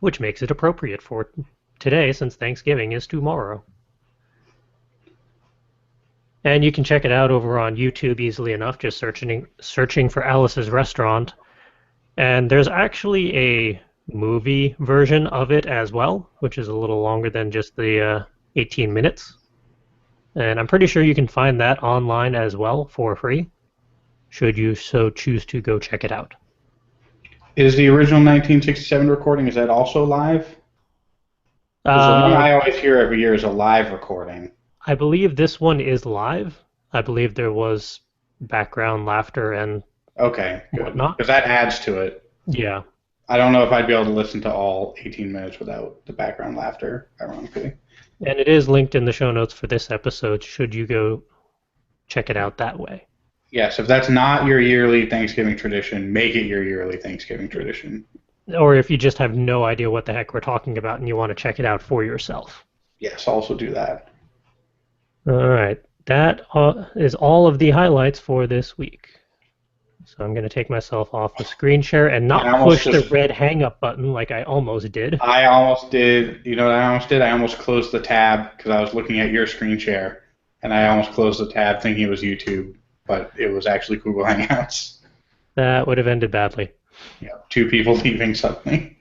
which makes it appropriate for today since Thanksgiving is tomorrow. And you can check it out over on YouTube easily enough, just searching for Alice's Restaurant. And there's actually a movie version of it as well, which is a little longer than just the 18 minutes. And I'm pretty sure you can find that online as well for free, should you so choose to go check it out.
Is the original 1967 recording, is that also live? 'Cause the one I always hear every year is a live recording.
I believe this one is live. I believe there was background laughter and
Okay, good.
whatnot.
Because that adds to it.
Yeah.
I don't know if I'd be able to listen to all 18 minutes without the background laughter, ironically.
And it is linked in the show notes for this episode, should you go check it out that way.
Yes, if that's not your yearly Thanksgiving tradition, make it your yearly Thanksgiving tradition.
Or if you just have no idea what the heck we're talking about and you want to check it out for yourself.
Yes, also do that.
All right. That is all of the highlights for this week. So I'm going to take myself off the screen share and not push the red hang-up button like I almost did.
I almost did. You know what I almost did? I almost closed the tab because I was looking at your screen share, and I almost closed the tab thinking it was YouTube, but it was actually Google Hangouts.
That would have ended badly.
Yeah, 2 people leaving suddenly.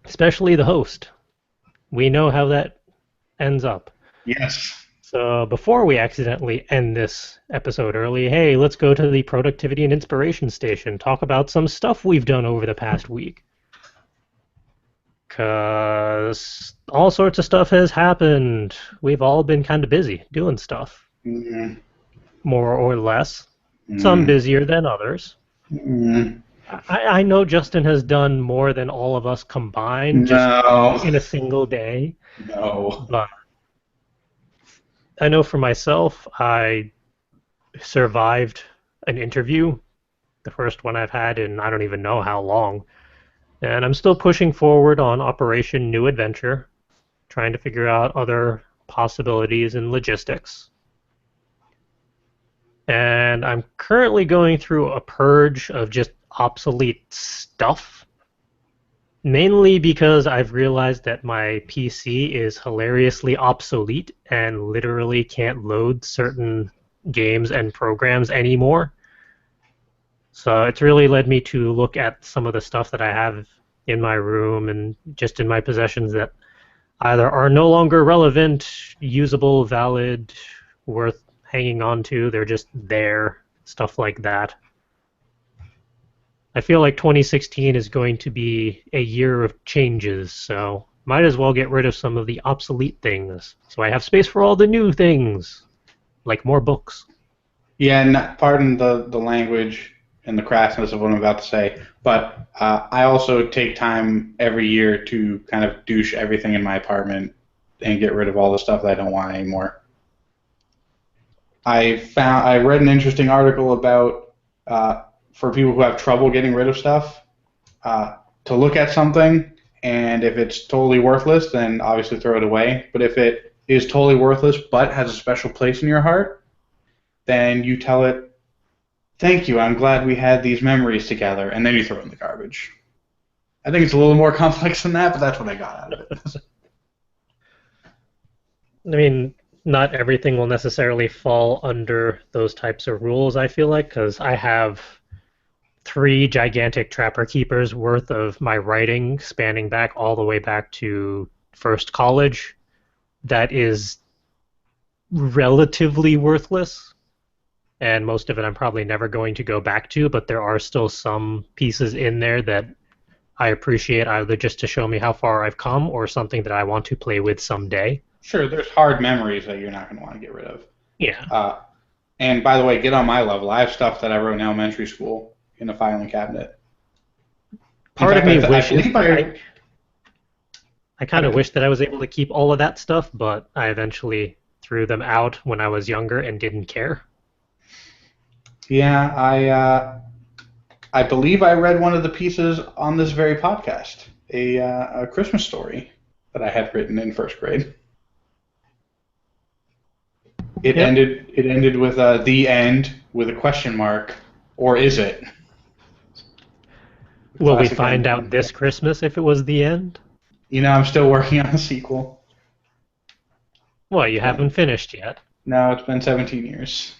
Especially the host. We know how that ends up.
Yes.
So before we accidentally end this episode early, hey, let's go to the Productivity and Inspiration Station, talk about some stuff we've done over the past week. Because all sorts of stuff has happened. We've all been kind of busy doing stuff.
Mm-hmm.
More or less. Some busier than others.
Mm-hmm.
I know Justin has done more than all of us combined just in a single day.
No.
But I know for myself, I survived an interview, the first one I've had in I don't even know how long, and I'm still pushing forward on Operation New Adventure, trying to figure out other possibilities and logistics. And I'm currently going through a purge of just obsolete stuff, mainly because I've realized that my PC is hilariously obsolete and literally can't load certain games and programs anymore. So it's really led me to look at some of the stuff that I have in my room and just in my possessions that either are no longer relevant, usable, valid, worth hanging on to, they're just there, stuff like that. I feel like 2016 is going to be a year of changes, so might as well get rid of some of the obsolete things, so I have space for all the new things, like more books.
Yeah, and pardon the language and the crassness of what I'm about to say, but I also take time every year to kind of douche everything in my apartment and get rid of all the stuff that I don't want anymore. I read an interesting article about for people who have trouble getting rid of stuff, to look at something, and if it's totally worthless, then obviously throw it away. But if it is totally worthless but has a special place in your heart, then you tell it, "Thank you, I'm glad we had these memories together," and then you throw it in the garbage. I think it's a little more complex than that, but that's what I got out of it.
I mean, not everything will necessarily fall under those types of rules, I feel like, because I have 3 gigantic Trapper Keepers worth of my writing spanning back all the way back to first college that is relatively worthless, and most of it I'm probably never going to go back to, but there are still some pieces in there that I appreciate either just to show me how far I've come or something that I want to play with someday.
Sure, there's hard memories that you're not going to want to get rid of.
Yeah.
And by the way, get on my level. I have stuff that I wrote in elementary school in a filing cabinet.
Part of me wishes
I
kind of wish that I was able to keep all of that stuff, but I eventually threw them out when I was younger and didn't care.
Yeah, I believe I read one of the pieces on this very podcast, a Christmas story that I had written in first grade. It
Yep.
ended. It ended with the end with a question mark, or is it?
Will we
Classic
find out
ending.
this Christmas if it was the end?
I'm still working on a sequel.
Well, you
So,
haven't finished yet.
no, it's been 17 years.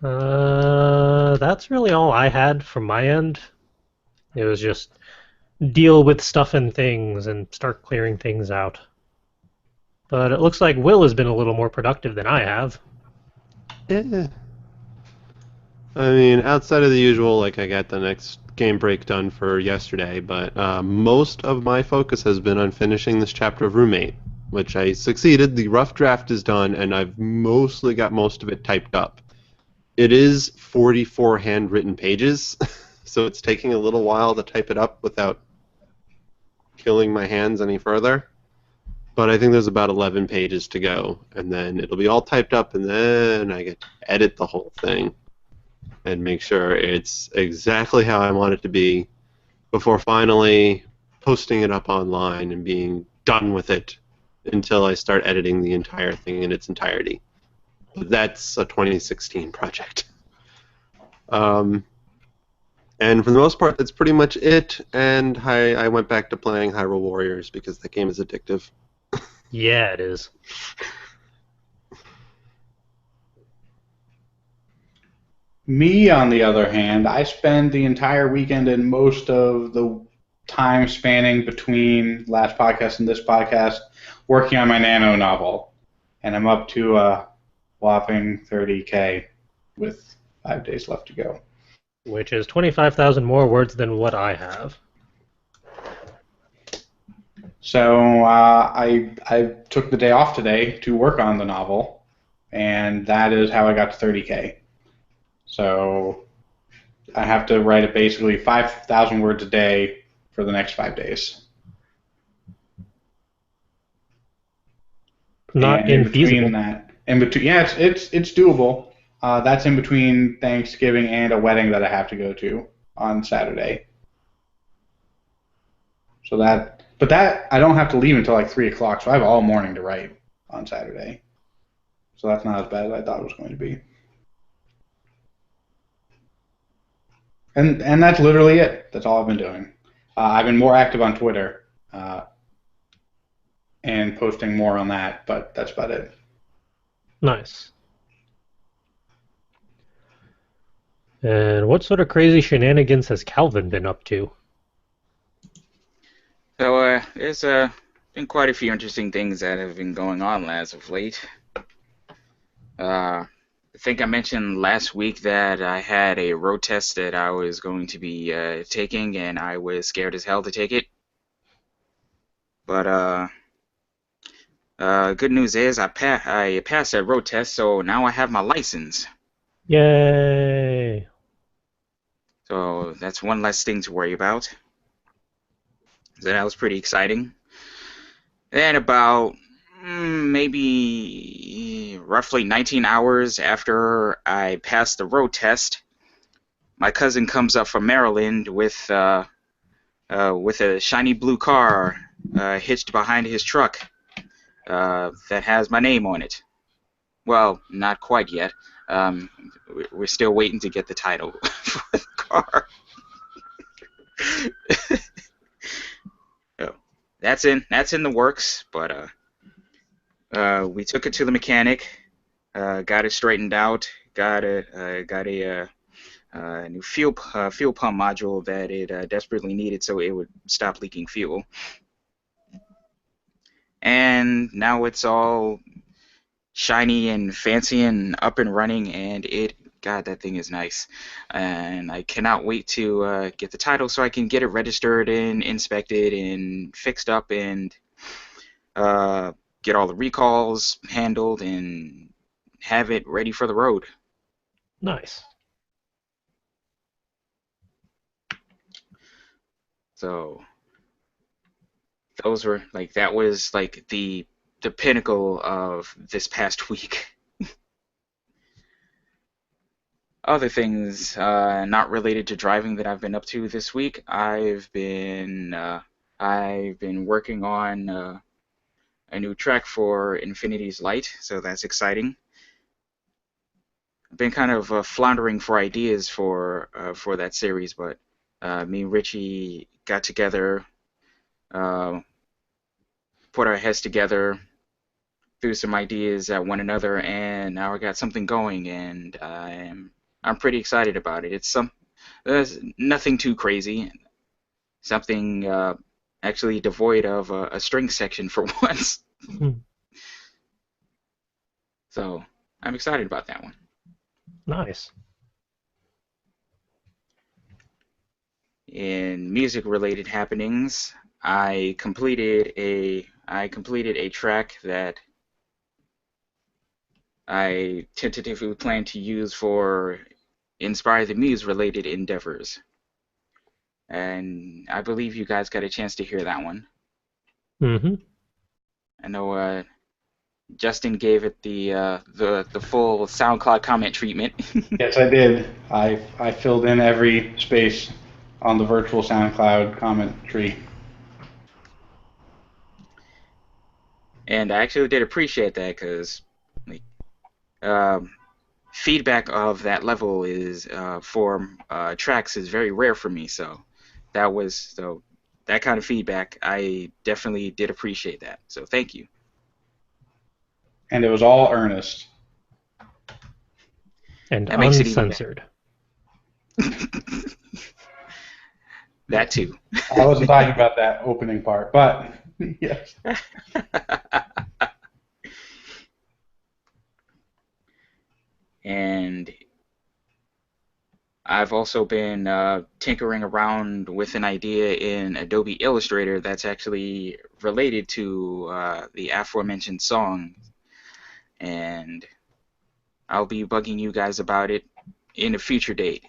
That's really all I had from my end. It was just deal with stuff and things and start clearing things out. But it looks like Will has been a little more productive than I have.
Yeah. I mean, outside of the usual, like I got the next game break done for yesterday, but most of my focus has been on finishing this chapter of Roommate, which I succeeded. The rough draft is done, and I've mostly got most of it typed up. It is 44 handwritten pages, so it's taking a little while to type it up without killing my hands any further. But I think there's about 11 pages to go, and then it'll be all typed up, and then I get to edit the whole thing and make sure it's exactly how I want it to be before finally posting it up online and being done with it until I start editing the entire thing in its entirety. But that's a 2016 project. And for the most part, that's pretty much it. And I went back to playing Hyrule Warriors because that game is addictive.
Yeah, it is.
Me, on the other hand, I spend the entire weekend and most of the time spanning between last podcast and this podcast working on my Nano novel. And I'm up to a whopping 30K with 5 days left to go.
Which is 25,000 more words than what I have.
So I took the day off today to work on the novel, and that is how I got to 30K. So I have to write it basically 5,000 words a day for the next 5 days.
Not
And in
infeasible.
between that, yeah, it's doable. That's in between Thanksgiving and a wedding that I have to go to on Saturday. But that I don't have to leave until like 3 o'clock, so I have all morning to write on Saturday. So that's not as bad as I thought it was going to be. And that's literally it. That's all I've been doing. I've been more active on Twitter and posting more on that, but that's about it.
Nice. And what sort of crazy shenanigans has Calvin been up to?
So there's been quite a few interesting things that have been going on as of late. I think I mentioned last week that I had a road test that I was going to be taking, and I was scared as hell to take it. But good news is I passed that road test, so now I have my license.
Yay!
So that's one less thing to worry about. So that was pretty exciting. Then about maybe roughly 19 hours after I passed the road test, my cousin comes up from Maryland with a shiny blue car hitched behind his truck that has my name on it. Well, not quite yet. We're still waiting to get the title for the car. So that's in the works, but we took it to the mechanic, got it straightened out, got a new fuel pump module that it desperately needed so it would stop leaking fuel. And now it's all shiny and fancy and up and running, and God, that thing is nice. And I cannot wait to get the title so I can get it registered and inspected and fixed up and get all the recalls handled and have it ready for the road.
Nice.
So that was like the pinnacle of this past week. Other things not related to driving that I've been up to this week. I've been working on a new track for Infinity's Light, so that's exciting. I've been kind of floundering for ideas for that series, but me and Richie got together, uh, put our heads together, threw some ideas at one another, and now I got something going, and I'm pretty excited about it. There's nothing too crazy, something actually devoid of a string section for once. So I'm excited about that one.
Nice.
In music-related happenings, I completed a track that I tentatively plan to use for Inspire the Muse related endeavors. And I believe you guys got a chance to hear that one.
Mm-hmm.
I know Justin gave it the full SoundCloud comment treatment.
Yes, I did. I filled in every space on the virtual SoundCloud comment tree.
And I actually did appreciate that because like, feedback of that level is for tracks is very rare for me. So that kind of feedback, I definitely did appreciate that. So thank you.
And it was all earnest.
And
That makes it even better.
uncensored.
That too.
I wasn't talking about that opening part, but yes.
And I've also been tinkering around with an idea in Adobe Illustrator that's actually related to the aforementioned song. And I'll be bugging you guys about it in a future date.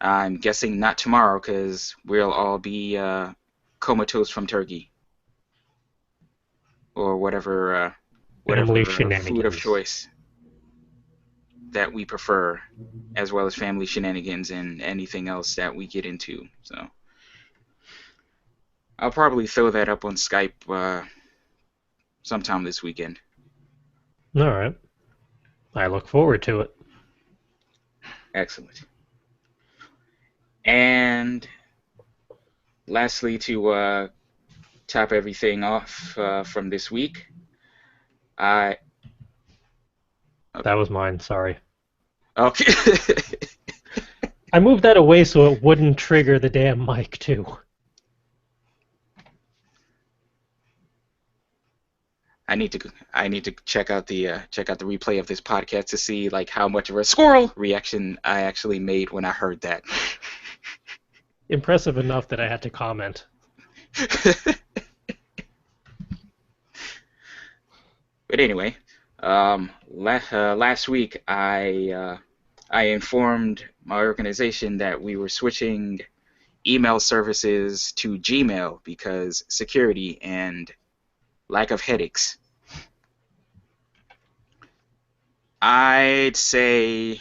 I'm guessing not tomorrow because we'll all be comatose from turkey or whatever
Family
food of
shenanigans.
choice that we prefer, as well as family shenanigans and anything else that we get into. So I'll probably throw that up on Skype sometime this weekend.
All right. I look forward to it.
Excellent. And lastly, to top everything off from this week, I
That was mine, sorry.
okay.
I moved that away so it wouldn't trigger the damn mic, too.
I need to check out the replay of this podcast to see like how much of a squirrel reaction I actually made when I heard that.
Impressive enough that I had to comment.
But anyway, last week I informed my organization that we were switching email services to Gmail because security and lack of headaches. I'd say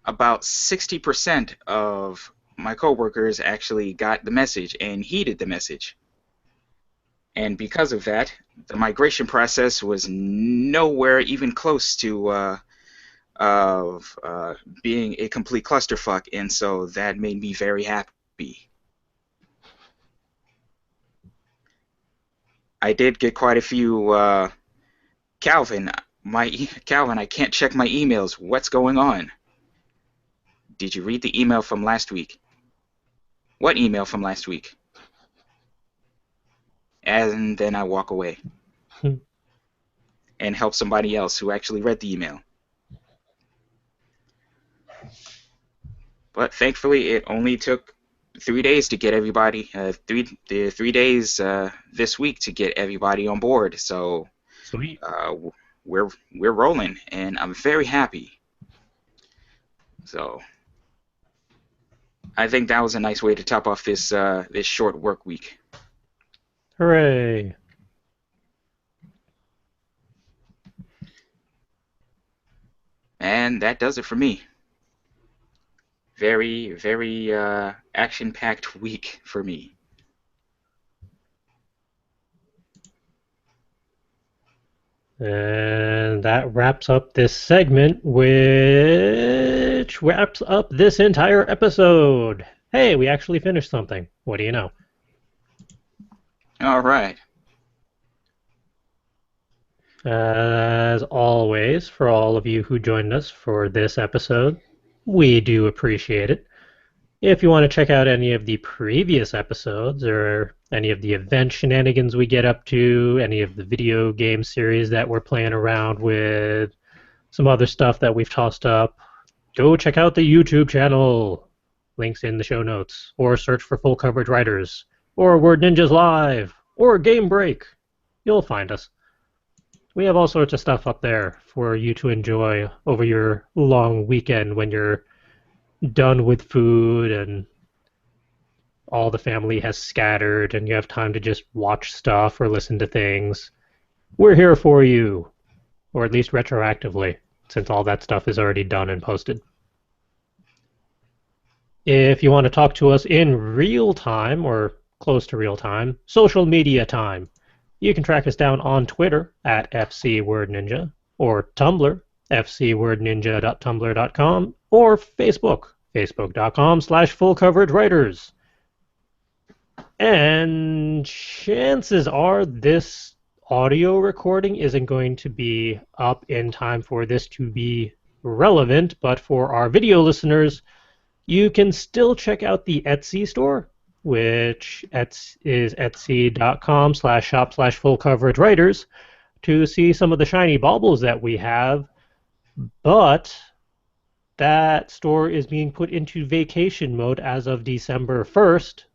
about 60% of my coworkers actually got the message and heeded the message. And because of that, the migration process was nowhere even close to being a complete clusterfuck, and so that made me very happy. I did get quite a few Calvin, I can't check my emails. What's going on? Did you read the email from last week? What email from last week? And then I walk away and help somebody else who actually read the email. But thankfully, it only took 3 days to get everybody. 3 days this week to get everybody on board. So
Sweet.
We're rolling, and I'm very happy. So I think that was a nice way to top off this this short work week.
Hooray.
And that does it for me. Very, very action-packed week for me.
And that wraps up this segment, which wraps up this entire episode. Hey, we actually finished something. What do you know?
All right.
As always, for all of you who joined us for this episode, we do appreciate it. If you want to check out any of the previous episodes or any of the event shenanigans we get up to, any of the video game series that we're playing around with, some other stuff that we've tossed up, go check out the YouTube channel. Links in the show notes. Or search for Full Coverage Writers, or Word Ninjas Live, or Game Break. You'll find us. We have all sorts of stuff up there for you to enjoy over your long weekend when you're done with food and all the family has scattered and you have time to just watch stuff or listen to things. We're here for you, or at least retroactively, since all that stuff is already done and posted. If you want to talk to us in real time or close to real time, social media time, you can track us down on Twitter at FCWordNinja, or Tumblr, fcwordninja.tumblr.com, or Facebook, facebook.com/fullcoveragewriters. And chances are this audio recording isn't going to be up in time for this to be relevant, but for our video listeners, you can still check out the Etsy store, which is etsy.com/shop/fullcoveragewriters, to see some of the shiny baubles that we have. But that store is being put into vacation mode as of December 1st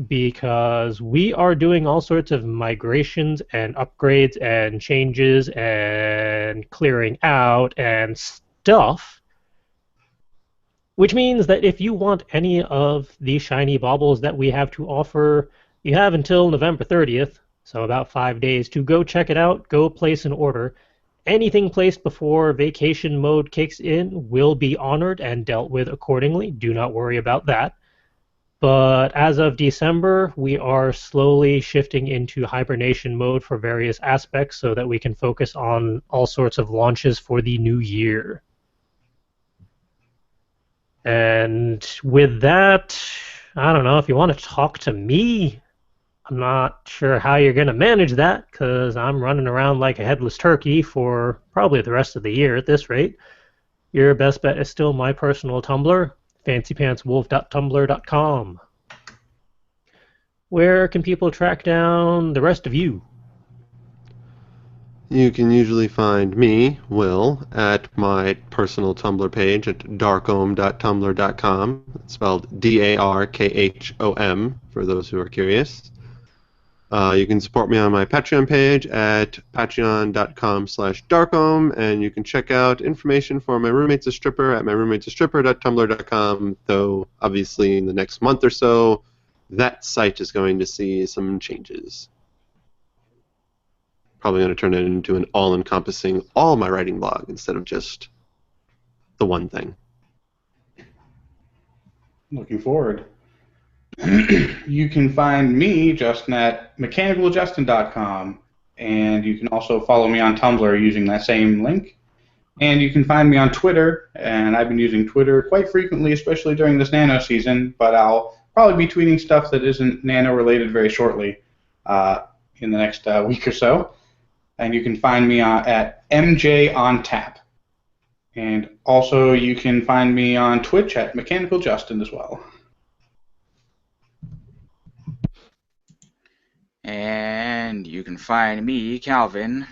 because we are doing all sorts of migrations and upgrades and changes and clearing out and stuff. Which means that if you want any of the shiny baubles that we have to offer, you have until November 30th, so about 5 days, to go check it out, go place an order. Anything placed before vacation mode kicks in will be honored and dealt with accordingly. Do not worry about that. But as of December, we are slowly shifting into hibernation mode for various aspects so that we can focus on all sorts of launches for the new year. And with that, I don't know, if you want to talk to me, I'm not sure how you're going to manage that because I'm running around like a headless turkey for probably the rest of the year at this rate. Your best bet is still my personal Tumblr, fancypantswolf.tumblr.com. Where can people track down the rest of you?
You can usually find me, Will, at my personal Tumblr page at darkhom.tumblr.com. It's spelled DARKHOM for those who are curious. You can support me on my Patreon page at patreon.com/darkhom, and you can check out information for My Roommate's a Stripper at myroommatesastripper.tumblr.com, though obviously in the next month or so, that site is going to see some changes. Probably going to turn it into an all-encompassing all my writing blog instead of just the one thing.
Looking forward. You can find me, Justin, at mechanicaljustin.com, and you can also follow me on Tumblr using that same link. And you can find me on Twitter, and I've been using Twitter quite frequently, especially during this Nano season, but I'll probably be tweeting stuff that isn't Nano-related very shortly in the next week or so. And you can find me at MJOnTap. And also you can find me on Twitch at mechanicaljustin as well.
And you can find me, Calvin,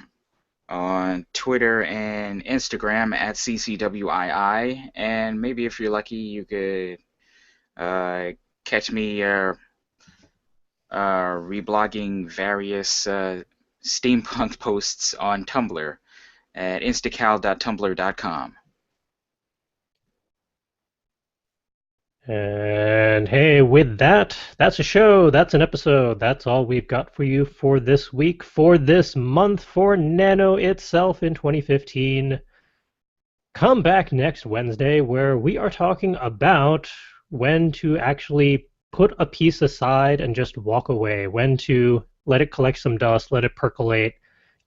on Twitter and Instagram at CCWII. And maybe if you're lucky, you could catch me reblogging various steampunk posts on Tumblr at instacal.tumblr.com.
And hey, with that, that's a show, that's an episode, that's all we've got for you for this week, for this month, for Nano itself in 2015. Come back next Wednesday where we are talking about when to actually put a piece aside and just walk away, when to let it collect some dust, let it percolate,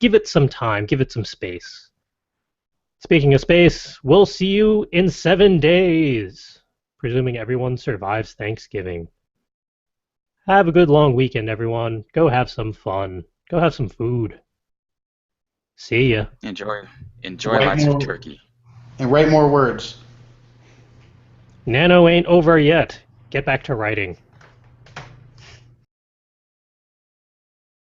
give it some time, give it some space. Speaking of space, we'll see you in 7 days, presuming everyone survives Thanksgiving. Have a good long weekend, everyone. Go have some fun. Go have some food. See ya.
Enjoy
Write
lots of
more-
turkey.
And write more words.
Nano ain't over yet. Get back to writing.